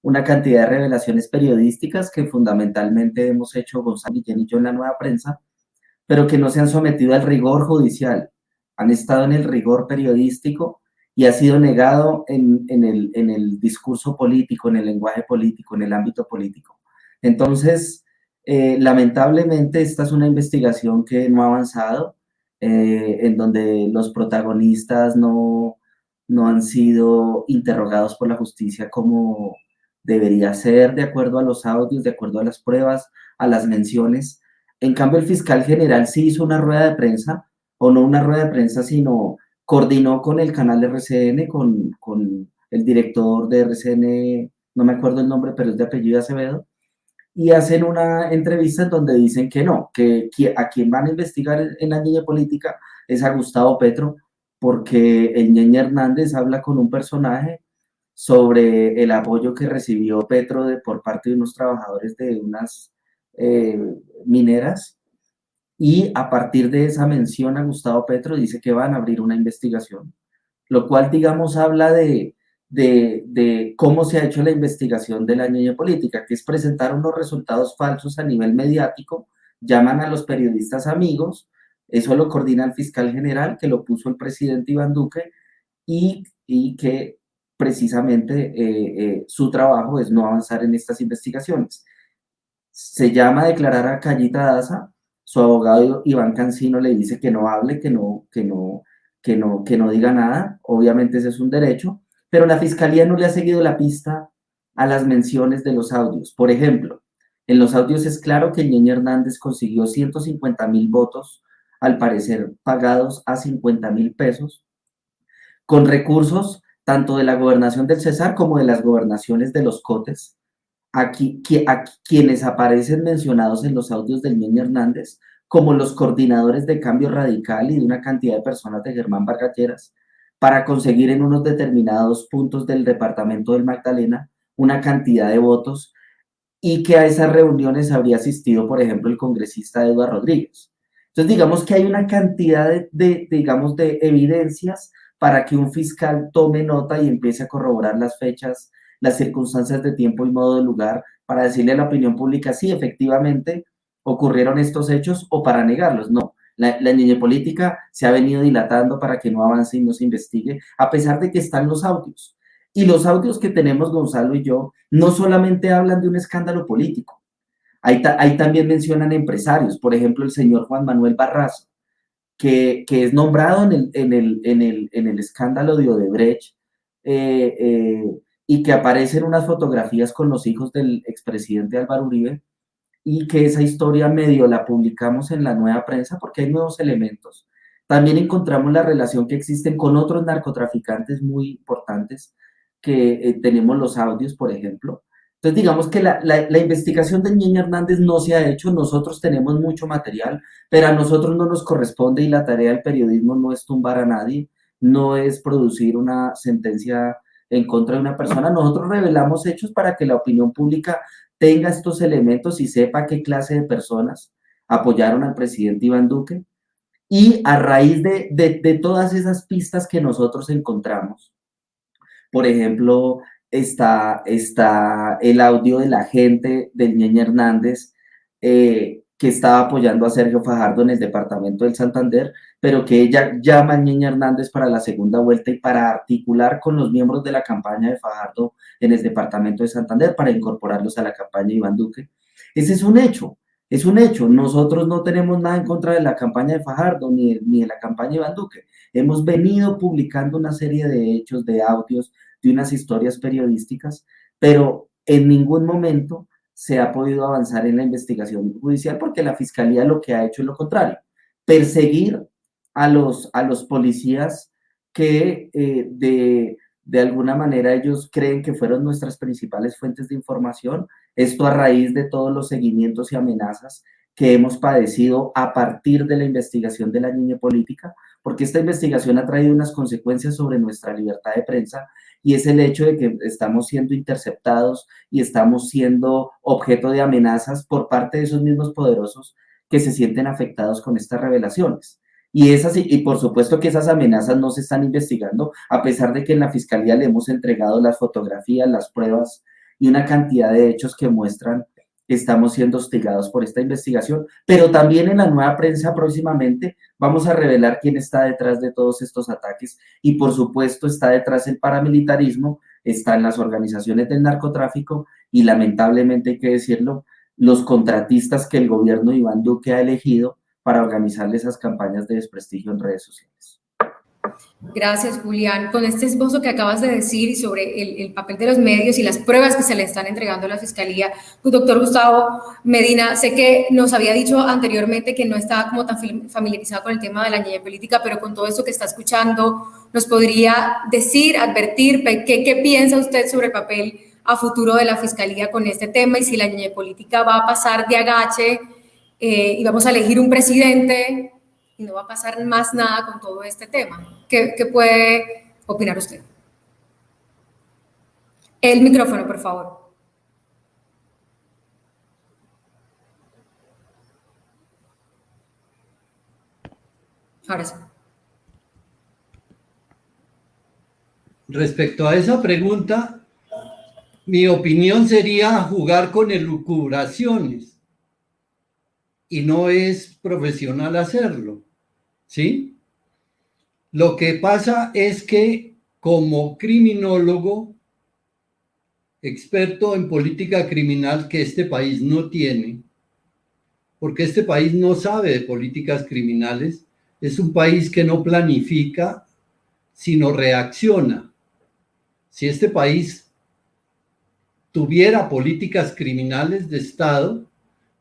una cantidad de revelaciones periodísticas que fundamentalmente hemos hecho Gonzalo Guillén y yo en la Nueva Prensa, pero que no se han sometido al rigor judicial, han estado en el rigor periodístico y ha sido negado en el discurso político, en el lenguaje político, en el ámbito político. Entonces, lamentablemente, esta es una investigación que no ha avanzado, en donde los protagonistas no han sido interrogados por la justicia como debería ser, de acuerdo a los audios, de acuerdo a las pruebas, a las menciones. En cambio, el fiscal general sí hizo una rueda de prensa, o no una rueda de prensa, sino coordinó con el canal de RCN, con el director de RCN, no me acuerdo el nombre, pero es de apellido Acevedo, y hacen una entrevista en donde dicen que no, que a quien van a investigar en la ñeñe política es a Gustavo Petro, porque el ñeñe Hernández habla con un personaje sobre el apoyo que recibió Petro por parte de unos trabajadores de unas mineras, y a partir de esa mención a Gustavo Petro dice que van a abrir una investigación, lo cual, digamos, habla de cómo se ha hecho la investigación de la ñeñe política, que es presentar unos resultados falsos a nivel mediático, llaman a los periodistas amigos, eso lo coordina el fiscal general, que lo puso el presidente Iván Duque, y que precisamente su trabajo es no avanzar en estas investigaciones. Se llama a declarar a Cayita Daza, su abogado Iván Cancino le dice que no hable, que no diga nada, obviamente ese es un derecho, pero la fiscalía no le ha seguido la pista a las menciones de los audios. Por ejemplo, en los audios es claro que ñeñe Hernández consiguió 150,000 votos, al parecer pagados a 50,000 pesos, con recursos tanto de la gobernación del Cesar como de las gobernaciones de los Cotes. Aquí, a quienes aparecen mencionados en los audios del ñeñe Hernández como los coordinadores de Cambio Radical y de una cantidad de personas de Germán Vargas Lleras para conseguir en unos determinados puntos del departamento del Magdalena una cantidad de votos, y que a esas reuniones habría asistido, por ejemplo, el congresista Eduardo Rodríguez. Entonces, digamos que hay una cantidad digamos, de evidencias para que un fiscal tome nota y empiece a corroborar las fechas, las circunstancias de tiempo y modo de lugar, para decirle a la opinión pública si efectivamente ocurrieron estos hechos o para negarlos. No, la ñeñe política se ha venido dilatando para que no avance y no se investigue, a pesar de que están los audios. Y los audios que tenemos Gonzalo y yo no solamente hablan de un escándalo político, ahí también mencionan empresarios, por ejemplo el señor Juan Manuel Barraza, que es nombrado en el escándalo de Odebrecht, y que aparecen unas fotografías con los hijos del expresidente Álvaro Uribe, y que esa historia medio la publicamos en la Nueva Prensa porque hay nuevos elementos. También encontramos la relación que existen con otros narcotraficantes muy importantes, que tenemos los audios, por ejemplo. Entonces, digamos que la investigación de ñeñe Hernández no se ha hecho, nosotros tenemos mucho material, pero a nosotros no nos corresponde, y la tarea del periodismo no es tumbar a nadie, no es producir una sentencia en contra de una persona. Nosotros revelamos hechos para que la opinión pública tenga estos elementos y sepa qué clase de personas apoyaron al presidente Iván Duque. Y a raíz de todas esas pistas que nosotros encontramos, por ejemplo, está el audio de la gente del ñeñe Hernández, que estaba apoyando a Sergio Fajardo en el departamento del Santander, pero que ella llama a Niña Hernández para la segunda vuelta y para articular con los miembros de la campaña de Fajardo en el departamento de Santander para incorporarlos a la campaña de Iván Duque. Ese es un hecho. Es un hecho, nosotros no tenemos nada en contra de la campaña de Fajardo ni de la campaña de Iván Duque. Hemos venido publicando una serie de hechos, de audios, de unas historias periodísticas, pero en ningún momento se ha podido avanzar en la investigación judicial porque la Fiscalía lo que ha hecho es lo contrario, perseguir a los policías que de alguna manera ellos creen que fueron nuestras principales fuentes de información. Esto a raíz de todos los seguimientos y amenazas que hemos padecido a partir de la investigación de la niña política, porque esta investigación ha traído unas consecuencias sobre nuestra libertad de prensa y es el hecho de que estamos siendo interceptados y estamos siendo objeto de amenazas por parte de esos mismos poderosos que se sienten afectados con estas revelaciones. Y por supuesto que esas amenazas no se están investigando, a pesar de que en la Fiscalía le hemos entregado las fotografías, las pruebas y una cantidad de hechos que muestran que estamos siendo hostigados por esta investigación, pero también en la nueva prensa próximamente vamos a revelar quién está detrás de todos estos ataques y por supuesto está detrás el paramilitarismo, están las organizaciones del narcotráfico y lamentablemente hay que decirlo, los contratistas que el gobierno de Iván Duque ha elegido para organizarle esas campañas de desprestigio en redes sociales. Gracias, Julián. Con este esbozo que acabas de decir y sobre el papel de los medios y las pruebas que se le están entregando a la Fiscalía, pues, doctor Gustavo Medina, sé que nos había dicho anteriormente que no estaba como tan familiarizado con el tema de la niña política, pero con todo esto que está escuchando, ¿nos podría decir, advertir, qué piensa usted sobre el papel a futuro de la Fiscalía con este tema y si la niña política va a pasar de agache y vamos a elegir un presidente y no va a pasar más nada con todo este tema? ¿Qué puede opinar usted? El micrófono, por favor. Ahora sí. Respecto a esa pregunta, mi opinión sería jugar con elucubraciones y no es profesional hacerlo, ¿sí? Lo que pasa es que como criminólogo, experto en política criminal que este país no tiene, porque este país no sabe de políticas criminales, es un país que no planifica, sino reacciona. Si este país tuviera políticas criminales de Estado,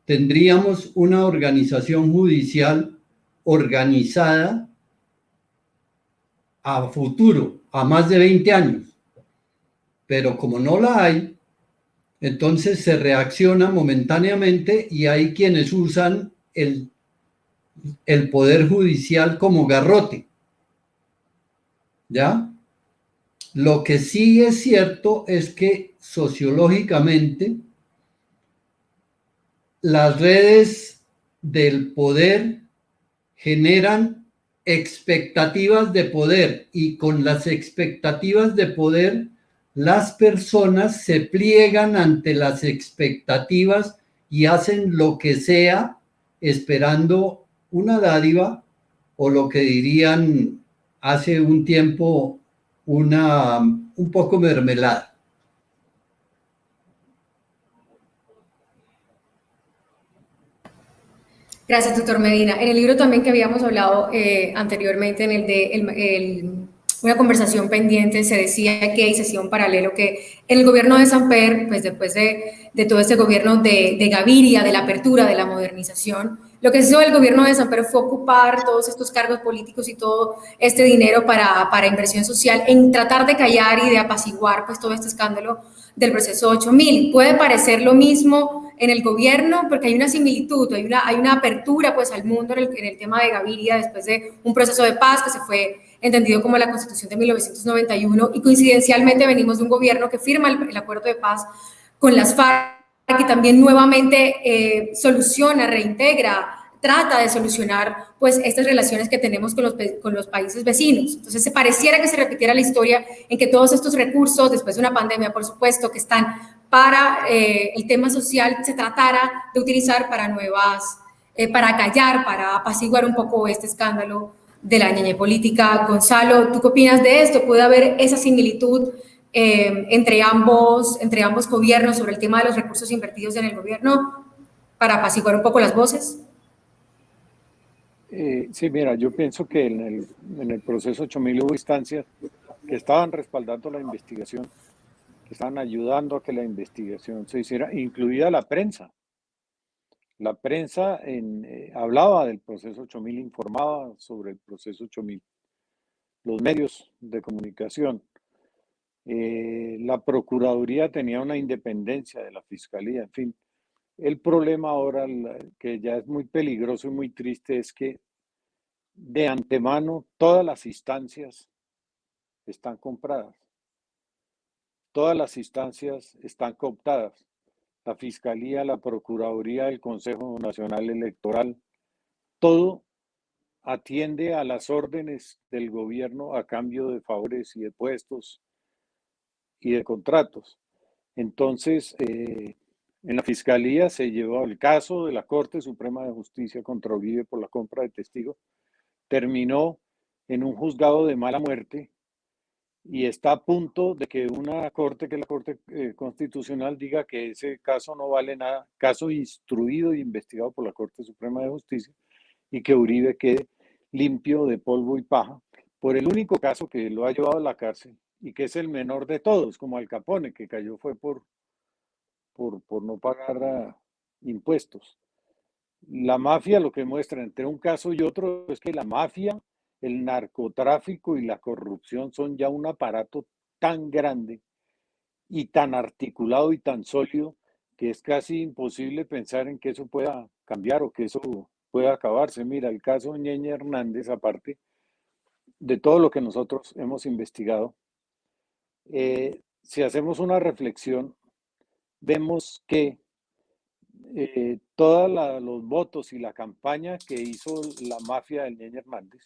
tendríamos una organización judicial organizada a futuro, a más de 20 años. Pero como no la hay, entonces se reacciona momentáneamente y hay quienes usan el poder judicial como garrote. ¿Ya? Lo que sí es cierto es que sociológicamente las redes del poder generan expectativas de poder y con las expectativas de poder las personas se pliegan ante las expectativas y hacen lo que sea esperando una dádiva o lo que dirían hace un tiempo un poco mermelada. Gracias, doctor Medina. En el libro también que habíamos hablado anteriormente, en el de una conversación pendiente, se decía que hay sesión paralelo, que en el gobierno de Samper, pues después de todo este gobierno de Gaviria, de la apertura, de la modernización, lo que hizo el gobierno de Samper fue ocupar todos estos cargos políticos y todo este dinero para inversión social en tratar de callar y de apaciguar pues todo este escándalo del proceso 8000. Puede parecer lo mismo en el gobierno porque hay una similitud, hay una apertura pues al mundo en el tema de Gaviria después de un proceso de paz que se fue entendido como la Constitución de 1991 y coincidencialmente venimos de un gobierno que firma el acuerdo de paz con las FARC y también nuevamente soluciona, reintegra, trata de solucionar pues estas relaciones que tenemos con los países vecinos. Entonces se pareciera que se repitiera la historia en que todos estos recursos, después de una pandemia por supuesto, que están para el tema social, se tratara de utilizar para nuevas para callar, para apaciguar un poco este escándalo de la ñeñe política. Gonzalo, ¿tú qué opinas de esto? ¿Puede haber esa similitud entre ambos gobiernos sobre el tema de los recursos invertidos en el gobierno para apaciguar un poco las voces? Sí, mira, yo pienso que en el proceso 8000 hubo instancias que estaban respaldando la investigación, que estaban ayudando a que la investigación se hiciera, incluida la prensa. La prensa hablaba del proceso 8000, informaba sobre el proceso 8000, los medios de comunicación. La Procuraduría tenía una independencia de la Fiscalía, en fin. El problema ahora, que ya es muy peligroso y muy triste, es que de antemano todas las instancias están compradas, todas las instancias están cooptadas. La Fiscalía, la Procuraduría, el Consejo Nacional Electoral, todo atiende a las órdenes del gobierno a cambio de favores y de puestos y de contratos. Entonces, en la Fiscalía se llevó el caso de la Corte Suprema de Justicia contra Uribe por la compra de testigos, terminó en un juzgado de mala muerte y está a punto de que una corte, que es la Corte Constitucional, diga que ese caso no vale nada, caso instruido e investigado por la Corte Suprema de Justicia, y que Uribe quede limpio de polvo y paja por el único caso que lo ha llevado a la cárcel y que es el menor de todos, como Al Capone, que cayó fue por no pagar impuestos. La mafia, lo que muestra entre un caso y otro es que la mafia, el narcotráfico y la corrupción son ya un aparato tan grande y tan articulado y tan sólido que es casi imposible pensar en que eso pueda cambiar o que eso pueda acabarse. Mira, el caso Ñeñe Hernández, aparte de todo lo que nosotros hemos investigado, si hacemos una reflexión, vemos que todos los votos y la campaña que hizo la mafia del Ñeñe Hernández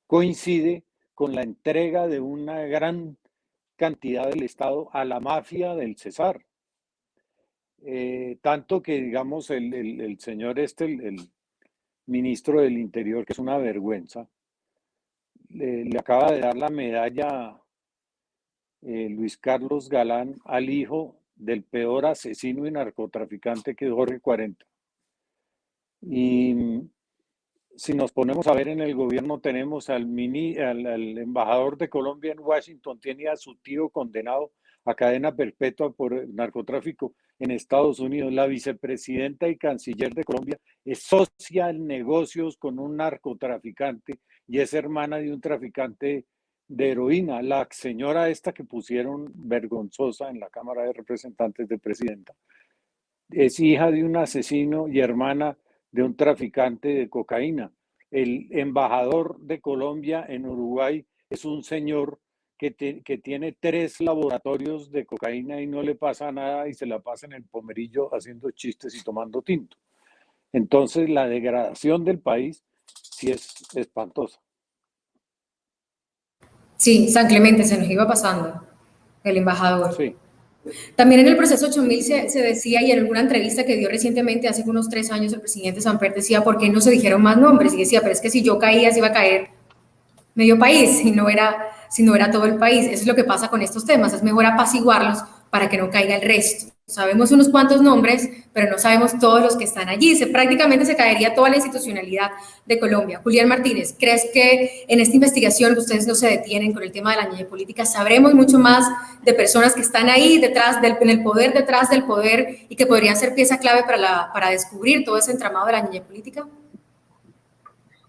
coincide con la entrega de una gran cantidad del Estado a la mafia del Cesar. Tanto que, digamos, el señor el ministro del Interior, que es una vergüenza, le acaba de dar la medalla Luis Carlos Galán al hijo del peor asesino y narcotraficante que es Jorge 40. Y si nos ponemos a ver en el gobierno, tenemos al embajador de Colombia en Washington, tiene a su tío condenado a cadena perpetua por narcotráfico en Estados Unidos. La vicepresidenta y canciller de Colombia es socia en negocios con un narcotraficante y es hermana de un traficante de heroína. La señora esta que pusieron vergonzosa en la Cámara de Representantes de presidenta es hija de un asesino y hermana de un traficante de cocaína. El embajador de Colombia en Uruguay es un señor que tiene 3 laboratorios de cocaína y no le pasa nada y se la pasa en el pomerillo haciendo chistes y tomando tinto. Entonces la degradación del país sí es espantosa. Sí, San Clemente, se nos iba pasando el embajador. Sí. También en el proceso 8000 se decía, y en alguna entrevista que dio recientemente, hace unos 3 años, el presidente Samper decía, ¿por qué no se dijeron más nombres? Y decía, pero es que si yo caía, se iba a caer medio país, si no era todo el país. Eso es lo que pasa con estos temas, es mejor apaciguarlos para que no caiga el resto. Sabemos unos cuantos nombres, pero no sabemos todos los que están allí. Prácticamente se caería toda la institucionalidad de Colombia. Julián Martínez, ¿crees que en esta investigación ustedes no se detienen con el tema de la ñeñe política? ¿Sabremos mucho más de personas que están ahí en el poder, detrás del poder, y que podrían ser pieza clave para descubrir todo ese entramado de la ñeñe política?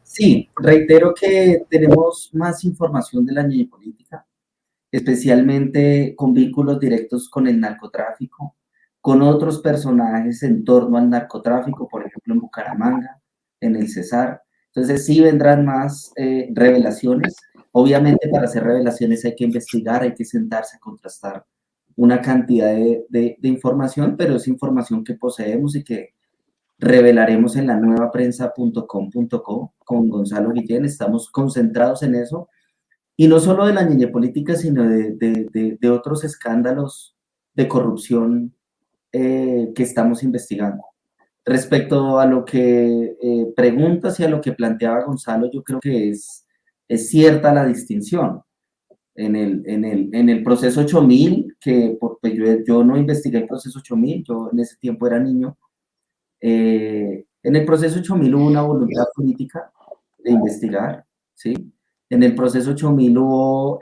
Sí, reitero que tenemos más información de la ñeñe política, especialmente con vínculos directos con el narcotráfico, con otros personajes en torno al narcotráfico, por ejemplo en Bucaramanga, en el Cesar. Entonces sí vendrán más revelaciones. Obviamente para hacer revelaciones hay que investigar, hay que sentarse a contrastar una cantidad de información, pero es información que poseemos y que revelaremos en la nuevaprensa.com.co con Gonzalo Guillén. Estamos concentrados en eso. Y no solo de la ñeñe política, sino de otros escándalos de corrupción que estamos investigando. Respecto a lo que preguntas y a lo que planteaba Gonzalo, yo creo que es cierta la distinción. En el proceso 8000, que pues yo no investigué el proceso 8000, yo en ese tiempo era niño. En el proceso 8000 hubo una voluntad política de investigar, ¿sí? En el proceso 8000 hubo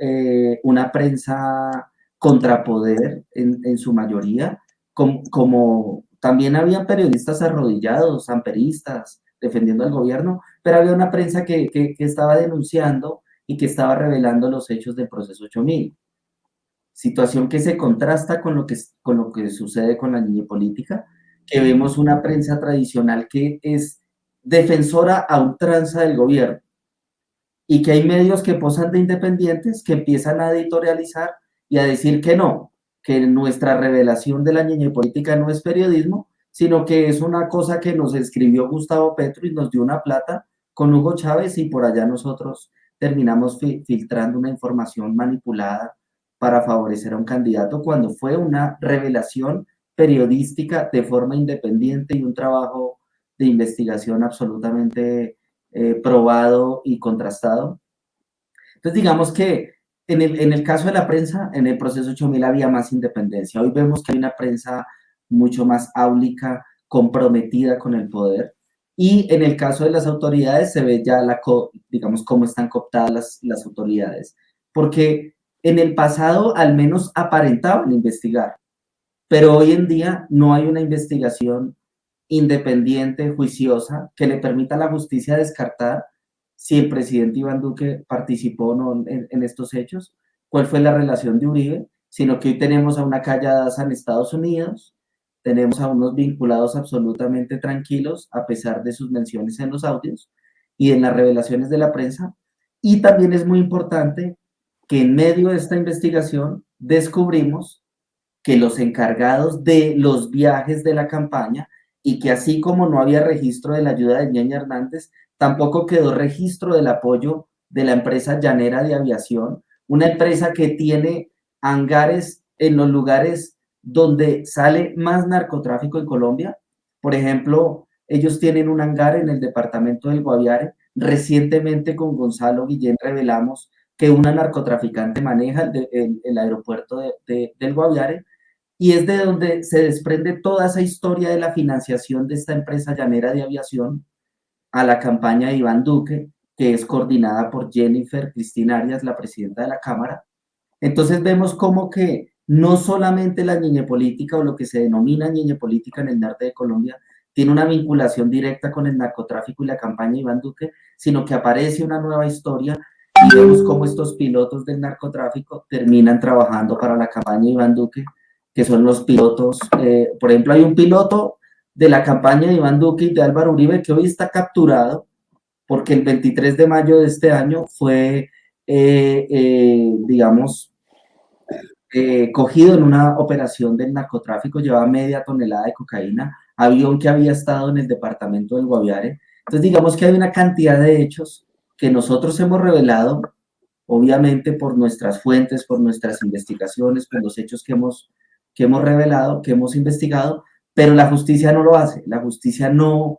una prensa contrapoder en su mayoría, como también había periodistas arrodillados, amperistas, defendiendo al gobierno, pero había una prensa que estaba denunciando y que estaba revelando los hechos del proceso 8000. Situación que se contrasta con lo que sucede con la niña política, que vemos una prensa tradicional que es defensora a ultranza del gobierno y que hay medios que posan de independientes que empiezan a editorializar y a decir que no, que nuestra revelación de la niña política no es periodismo, sino que es una cosa que nos escribió Gustavo Petro y nos dio una plata con Hugo Chávez y por allá nosotros terminamos filtrando una información manipulada para favorecer a un candidato cuando fue una revelación periodística de forma independiente y un trabajo de investigación absolutamente probado y contrastado. Entonces, digamos que en el caso de la prensa, en el proceso 8000 había más independencia. Hoy vemos que hay una prensa mucho más áulica, comprometida con el poder. Y en el caso de las autoridades se ve ya, digamos, cómo están cooptadas las autoridades. Porque en el pasado al menos aparentaban investigar, pero hoy en día no hay una investigación independiente, juiciosa, que le permita a la justicia descartar si el presidente Iván Duque participó o no en estos hechos, cuál fue la relación de Uribe, sino que hoy tenemos a una Calla Daza en Estados Unidos, tenemos a unos vinculados absolutamente tranquilos, a pesar de sus menciones en los audios y en las revelaciones de la prensa. Y también es muy importante que en medio de esta investigación descubrimos que los encargados de los viajes de la campaña y que así como no había registro de la ayuda de Ñeñe Hernández, tampoco quedó registro del apoyo de la empresa Llanera de Aviación, una empresa que tiene hangares en los lugares donde sale más narcotráfico en Colombia. Por ejemplo, ellos tienen un hangar en el departamento del Guaviare. Recientemente con Gonzalo Guillén revelamos que una narcotraficante maneja el aeropuerto del Guaviare, y es de donde se desprende toda esa historia de la financiación de esta empresa Llanera de Aviación a la campaña de Iván Duque, que es coordinada por Jennifer Cristina Arias, la presidenta de la Cámara. Entonces vemos como que no solamente la ñeñe política o lo que se denomina ñeñe política en el norte de Colombia tiene una vinculación directa con el narcotráfico y la campaña de Iván Duque, sino que aparece una nueva historia y vemos cómo estos pilotos del narcotráfico terminan trabajando para la campaña de Iván Duque, que son los pilotos, por ejemplo, hay un piloto de la campaña de Iván Duque y de Álvaro Uribe que hoy está capturado porque el 23 de mayo de este año fue, digamos, cogido en una operación del narcotráfico, llevaba media tonelada de cocaína, avión que había estado en el departamento del Guaviare. Entonces, digamos que hay una cantidad de hechos que nosotros hemos revelado, obviamente por nuestras fuentes, por nuestras investigaciones, por los hechos que hemos revelado, que hemos investigado, pero la justicia no lo hace. La justicia no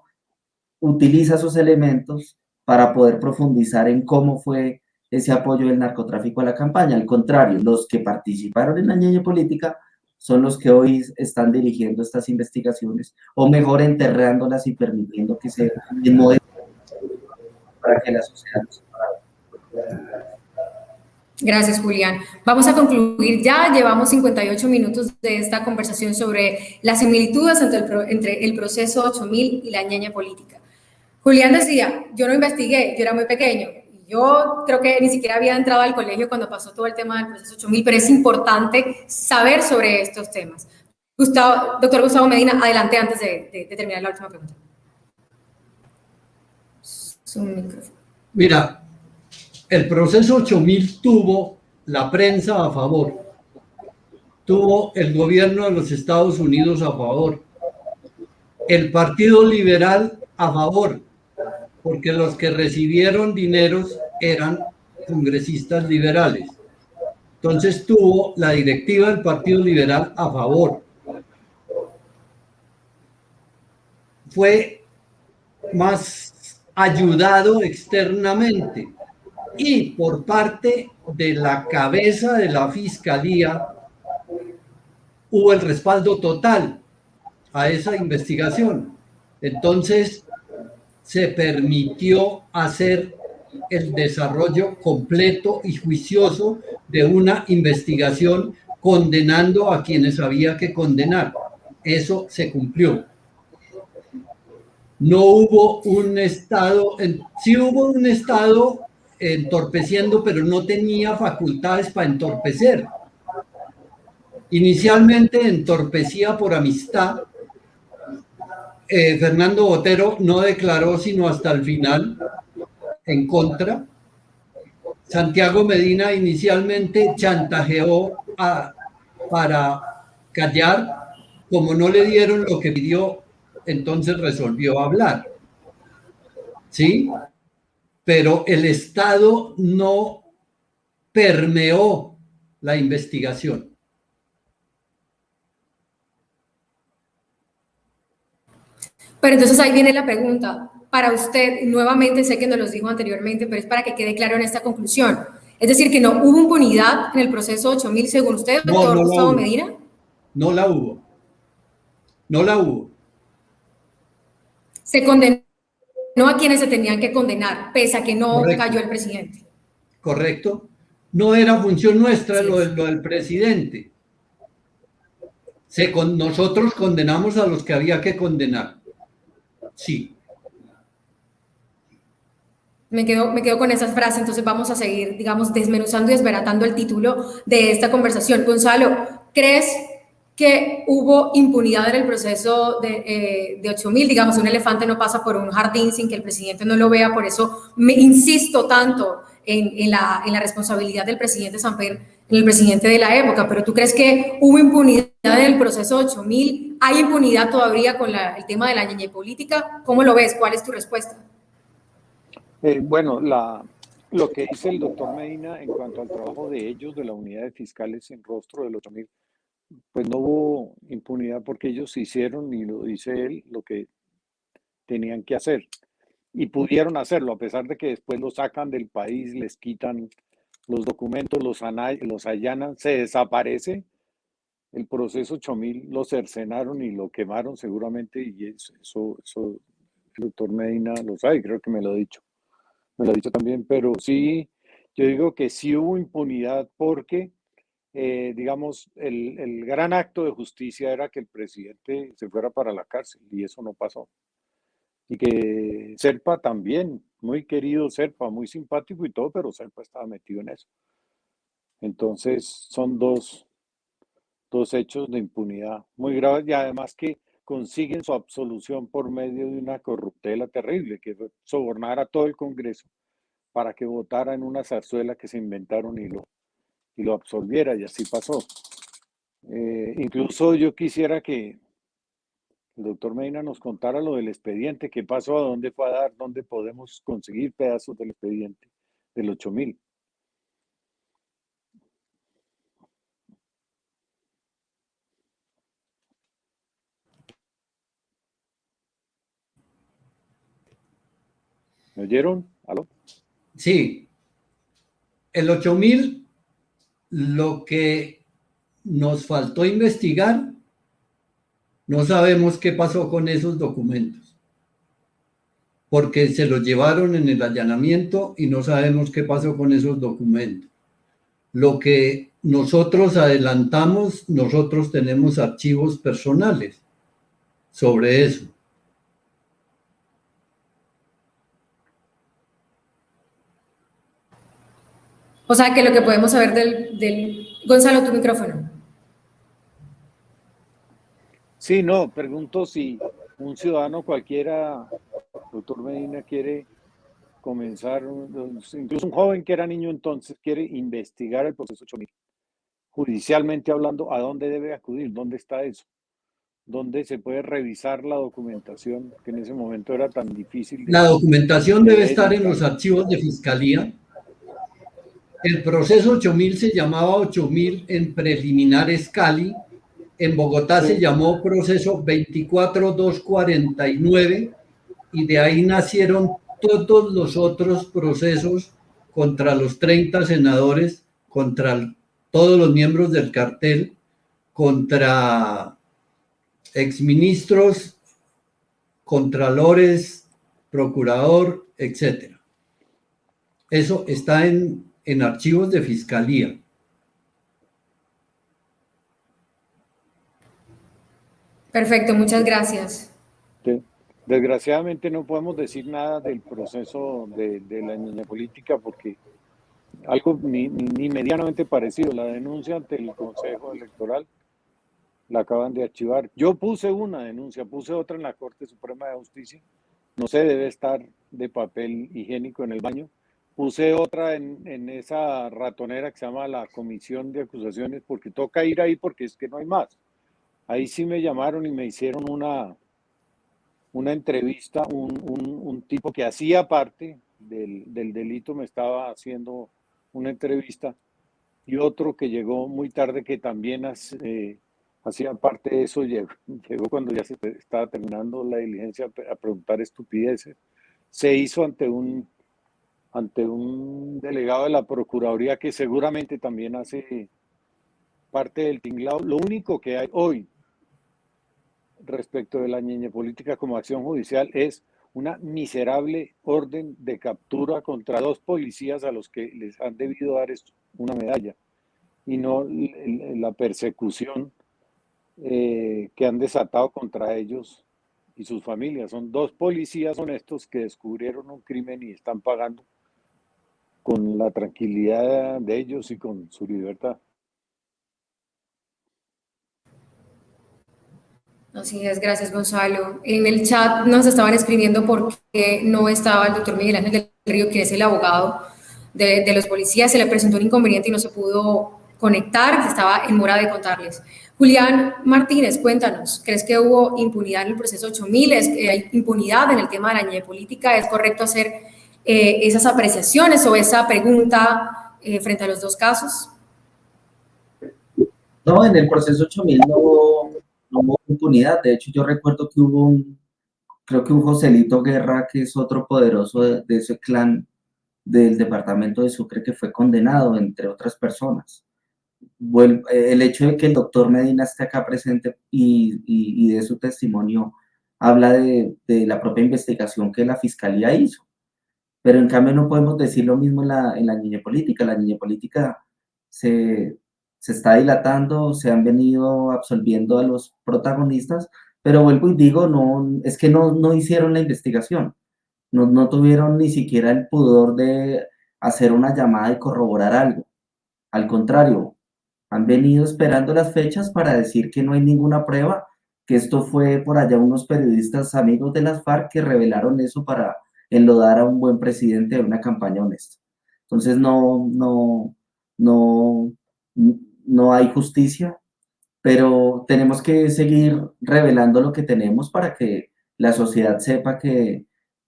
utiliza esos elementos para poder profundizar en cómo fue ese apoyo del narcotráfico a la campaña. Al contrario, los que participaron en la ñeñe política son los que hoy están dirigiendo estas investigaciones, o mejor enterrándolas y permitiendo que se enmodelen para que la sociedad no se pare. Gracias, Julián. Vamos a concluir ya. Llevamos 58 minutos de esta conversación sobre las similitudes entre el proceso 8000 y la ñeñe política. Julián decía, yo no investigué, yo era muy pequeño. Yo creo que ni siquiera había entrado al colegio cuando pasó todo el tema del proceso 8000, pero es importante saber sobre estos temas. Doctor Gustavo Medina, adelante antes de terminar la última pregunta. Su micrófono. Mira, el proceso 8000 tuvo la prensa a favor, tuvo el gobierno de los Estados Unidos a favor, el Partido Liberal a favor, porque los que recibieron dineros eran congresistas liberales. Entonces tuvo la directiva del Partido Liberal a favor. fue más ayudado externamente, y por parte de la cabeza de la fiscalía hubo el respaldo total a esa investigación. Entonces se permitió hacer el desarrollo completo y juicioso de una investigación condenando a quienes había que condenar. Eso se cumplió. No hubo un Estado, sí hubo un Estado entorpeciendo, pero no tenía facultades para entorpecer. Inicialmente entorpecía por amistad. Fernando Botero no declaró sino hasta el final en contra. Santiago Medina inicialmente chantajeó para callar. Como no le dieron lo que pidió, entonces resolvió hablar. ¿Sí? Pero el Estado no permeó la investigación. Pero entonces ahí viene la pregunta. Para usted, nuevamente sé que nos lo dijo anteriormente, pero es para que quede claro en esta conclusión. Es decir, que no hubo impunidad en el proceso 8000, según usted, doctor Gustavo Medina. No la hubo. No la hubo. Se condenó a quienes se tenían que condenar, pese a que no cayó el presidente. Correcto. No era función nuestra lo del presidente. Nosotros condenamos a los que había que condenar. Sí. Me quedo con esas frases, entonces vamos a seguir, digamos, desmenuzando y desbaratando el título de esta conversación. Gonzalo, ¿crees que hubo impunidad en el proceso de 8000? Digamos, un elefante no pasa por un jardín sin que el presidente no lo vea, por eso me insisto tanto en la responsabilidad del presidente Samper, en el presidente de la época. Pero ¿tú crees que hubo impunidad en el proceso 8000? ¿Hay impunidad todavía con el tema de la ñeñe política? ¿Cómo lo ves? ¿Cuál es tu respuesta? Bueno, lo que dice el doctor Medina en cuanto al trabajo de ellos, de la unidad de fiscales en rostro del 8000, pues no hubo impunidad porque ellos hicieron, y lo dice él, lo que tenían que hacer. Y pudieron hacerlo, a pesar de que después lo sacan del país, les quitan los documentos, los allanan, se desaparece. El proceso 8000 lo cercenaron y lo quemaron seguramente, y eso el doctor Medina lo sabe, creo que me lo ha dicho también, pero sí, yo digo que sí hubo impunidad porque, digamos, el gran acto de justicia era que el presidente se fuera para la cárcel, y eso no pasó. Y que Serpa también, muy querido Serpa, muy simpático y todo, pero Serpa estaba metido en eso. Entonces son dos hechos de impunidad muy graves, y además que consiguen su absolución por medio de una corruptela terrible, que fue sobornar a todo el Congreso para que votara en una zarzuela que se inventaron y lo absolviera, y así pasó. Incluso yo quisiera que el doctor Medina nos contara lo del expediente, qué pasó, a dónde fue a dar, dónde podemos conseguir pedazos del expediente del 8000. ¿Me oyeron? ¿Aló? Sí. El 8000, lo que nos faltó investigar, no sabemos qué pasó con esos documentos, porque se los llevaron en el allanamiento y no sabemos qué pasó con esos documentos. Lo que nosotros adelantamos, nosotros tenemos archivos personales sobre eso. O sea, que lo que podemos saber del... Gonzalo, tu micrófono. Sí, no, pregunto si un ciudadano cualquiera, doctor Medina, quiere comenzar, incluso un joven que era niño entonces, quiere investigar el proceso 8000. Judicialmente hablando, ¿a dónde debe acudir? ¿Dónde está eso? ¿Dónde se puede revisar la documentación que en ese momento era tan difícil? La documentación debe estar en los archivos de fiscalía. El proceso 8000 se llamaba 8000 en preliminares Cali. En Bogotá Sí. se llamó proceso 24249 y de ahí nacieron todos los otros procesos contra los 30 senadores, contra todos los miembros del cartel, contra exministros, contralores, procurador, etcétera. Eso está en archivos de fiscalía. Perfecto, muchas gracias. Desgraciadamente no podemos decir nada del proceso de la niña política porque algo ni medianamente parecido. La denuncia ante el Consejo Electoral la acaban de archivar. Yo puse una denuncia, puse otra en la Corte Suprema de Justicia. No sé, debe estar de papel higiénico en el baño. Puse otra en esa ratonera que se llama la Comisión de Acusaciones porque toca ir ahí porque es que no hay más. Ahí sí me llamaron y me hicieron una entrevista, un tipo que hacía parte del delito me estaba haciendo una entrevista y otro que llegó muy tarde que también hacía parte de eso, llegó cuando ya se estaba terminando la diligencia a preguntar estupideces. Se hizo ante un delegado de la Procuraduría que seguramente también hace parte del tinglado. Lo único que hay hoy respecto de la ñeñe política como acción judicial es una miserable orden de captura contra 2 policías a los que les han debido dar una medalla y no la persecución que han desatado contra ellos y sus familias. Son 2 policías honestos que descubrieron un crimen y están pagando con la tranquilidad de ellos y con su libertad. Así es, gracias Gonzalo. En el chat nos estaban escribiendo por qué no estaba el doctor Miguel Ángel del Río, que es el abogado de los policías. Se le presentó un inconveniente y no se pudo conectar, estaba en mora de contarles. Julián Martínez, cuéntanos, ¿crees que hubo impunidad en el proceso 8000? ¿Hay impunidad en el tema de la ñe política? ¿Es correcto hacer esas apreciaciones o esa pregunta frente a los 2 casos? No, en el proceso 8000 no hubo impunidad. De hecho, yo recuerdo que hubo creo que un Joselito Guerra, que es otro poderoso de ese clan del departamento de Sucre, que fue condenado, entre otras personas. El hecho de que el doctor Medina esté acá presente y de su testimonio habla de la propia investigación que la fiscalía hizo. Pero en cambio no podemos decir lo mismo en la niña política. La niña política se está dilatando, se han venido absolviendo a los protagonistas, pero vuelvo y digo, es que no hicieron la investigación, no tuvieron ni siquiera el pudor de hacer una llamada y corroborar algo. Al contrario, han venido esperando las fechas para decir que no hay ninguna prueba, que esto fue por allá unos periodistas amigos de las FARC que revelaron eso para enlodar a un buen presidente de una campaña honesta. Entonces no hay justicia, pero tenemos que seguir revelando lo que tenemos para que la sociedad sepa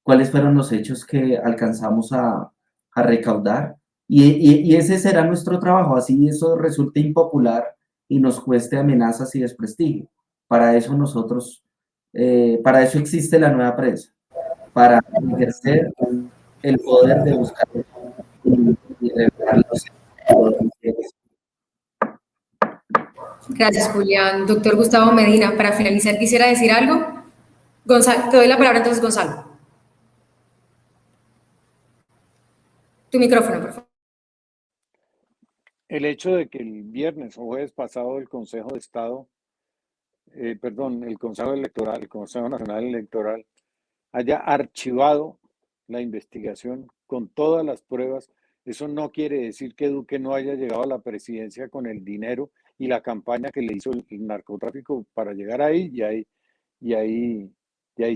cuáles fueron los hechos que alcanzamos a recaudar. Y ese será nuestro trabajo, así eso resulte impopular y nos cueste amenazas y desprestigio. Para eso para eso existe la nueva prensa, para ejercer el poder de buscar y revelar los hechos. Gracias, Julián. Doctor Gustavo Medina, para finalizar, ¿quisiera decir algo? Gonzalo, te doy la palabra entonces, Gonzalo. Tu micrófono, por favor. El hecho de que el viernes o jueves pasado el Consejo de Estado, el Consejo Electoral, el Consejo Nacional Electoral, haya archivado la investigación con todas las pruebas, eso no quiere decir que Duque no haya llegado a la presidencia con el dinero y la campaña que le hizo el narcotráfico para llegar ahí, y ahí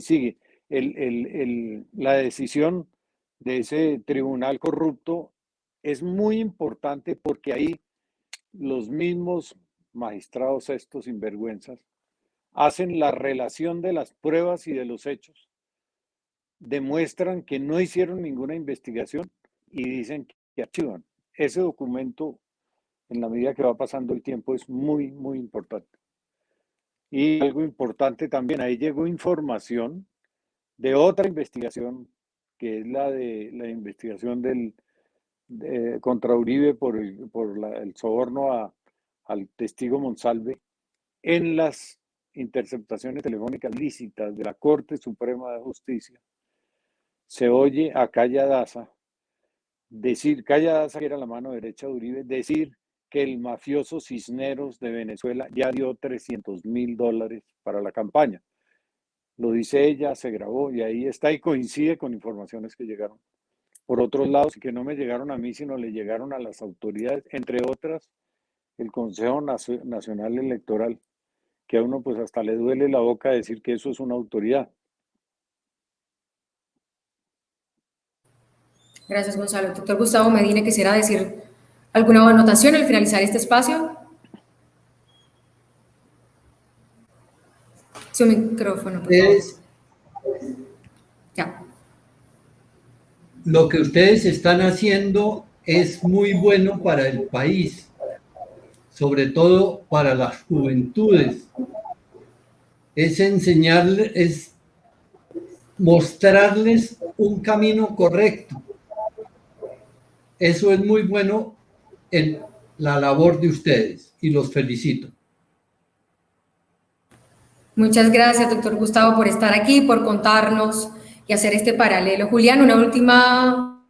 sigue. La decisión de ese tribunal corrupto es muy importante porque ahí los mismos magistrados, estos sinvergüenzas, hacen la relación de las pruebas y de los hechos, demuestran que no hicieron ninguna investigación y dicen que archivan. Ese documento, en la medida que va pasando el tiempo, es muy, muy importante. Y algo importante también, ahí llegó información de otra investigación, que es la de la investigación contra Uribe por el soborno al testigo Monsalve, en las interceptaciones telefónicas lícitas de la Corte Suprema de Justicia. Se oye a Calla Daza decir, Calla Daza, que era la mano derecha de Uribe, decir que el mafioso Cisneros de Venezuela ya dio $300.000 para la campaña. Lo dice ella, se grabó y ahí está y coincide con informaciones que llegaron por otros lados y que no me llegaron a mí, sino le llegaron a las autoridades, entre otras el Consejo Nacional Electoral, que a uno pues hasta le duele la boca decir que eso es una autoridad. Gracias, Gonzalo. Doctor Gustavo Medina, quisiera decir alguna anotación al finalizar este espacio. Su micrófono, por favor. Ya. Lo que ustedes están haciendo es muy bueno para el país, sobre todo para las juventudes. Es enseñarles, es mostrarles un camino correcto. Eso es muy bueno en la labor de ustedes y los felicito. Muchas gracias, doctor Gustavo, por estar aquí, por contarnos y hacer este paralelo. Julián, una última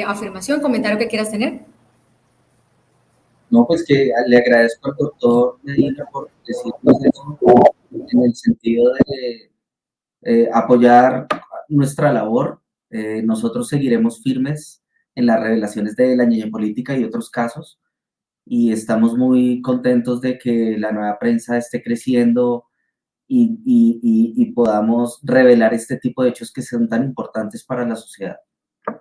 afirmación, comentario que quieras tener. No, pues que le agradezco al doctor Medina por decirnos eso en el sentido de apoyar nuestra labor. Nosotros seguiremos firmes en las revelaciones de la ñeñe política y otros casos, y estamos muy contentos de que la nueva prensa esté creciendo y podamos revelar este tipo de hechos que son tan importantes para la sociedad.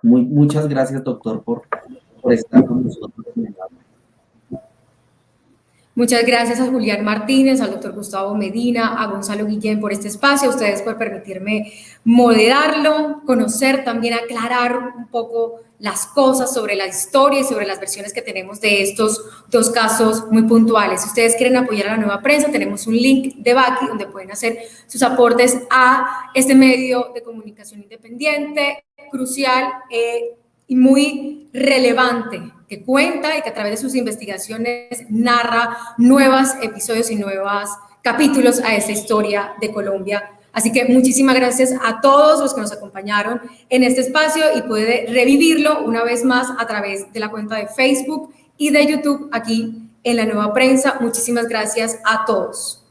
Muchas gracias, doctor, por estar con nosotros. Muchas gracias a Julián Martínez, al doctor Gustavo Medina, a Gonzalo Guillén por este espacio, a ustedes por permitirme moderarlo, conocer, también aclarar un poco las cosas sobre la historia y sobre las versiones que tenemos de estos dos casos muy puntuales. Si ustedes quieren apoyar a la nueva prensa, tenemos un link de Baki donde pueden hacer sus aportes a este medio de comunicación independiente, crucial y muy relevante, que cuenta y que a través de sus investigaciones narra nuevos episodios y nuevos capítulos a esta historia de Colombia. Así que muchísimas gracias a todos los que nos acompañaron en este espacio y puede revivirlo una vez más a través de la cuenta de Facebook y de YouTube aquí en La Nueva Prensa. Muchísimas gracias a todos.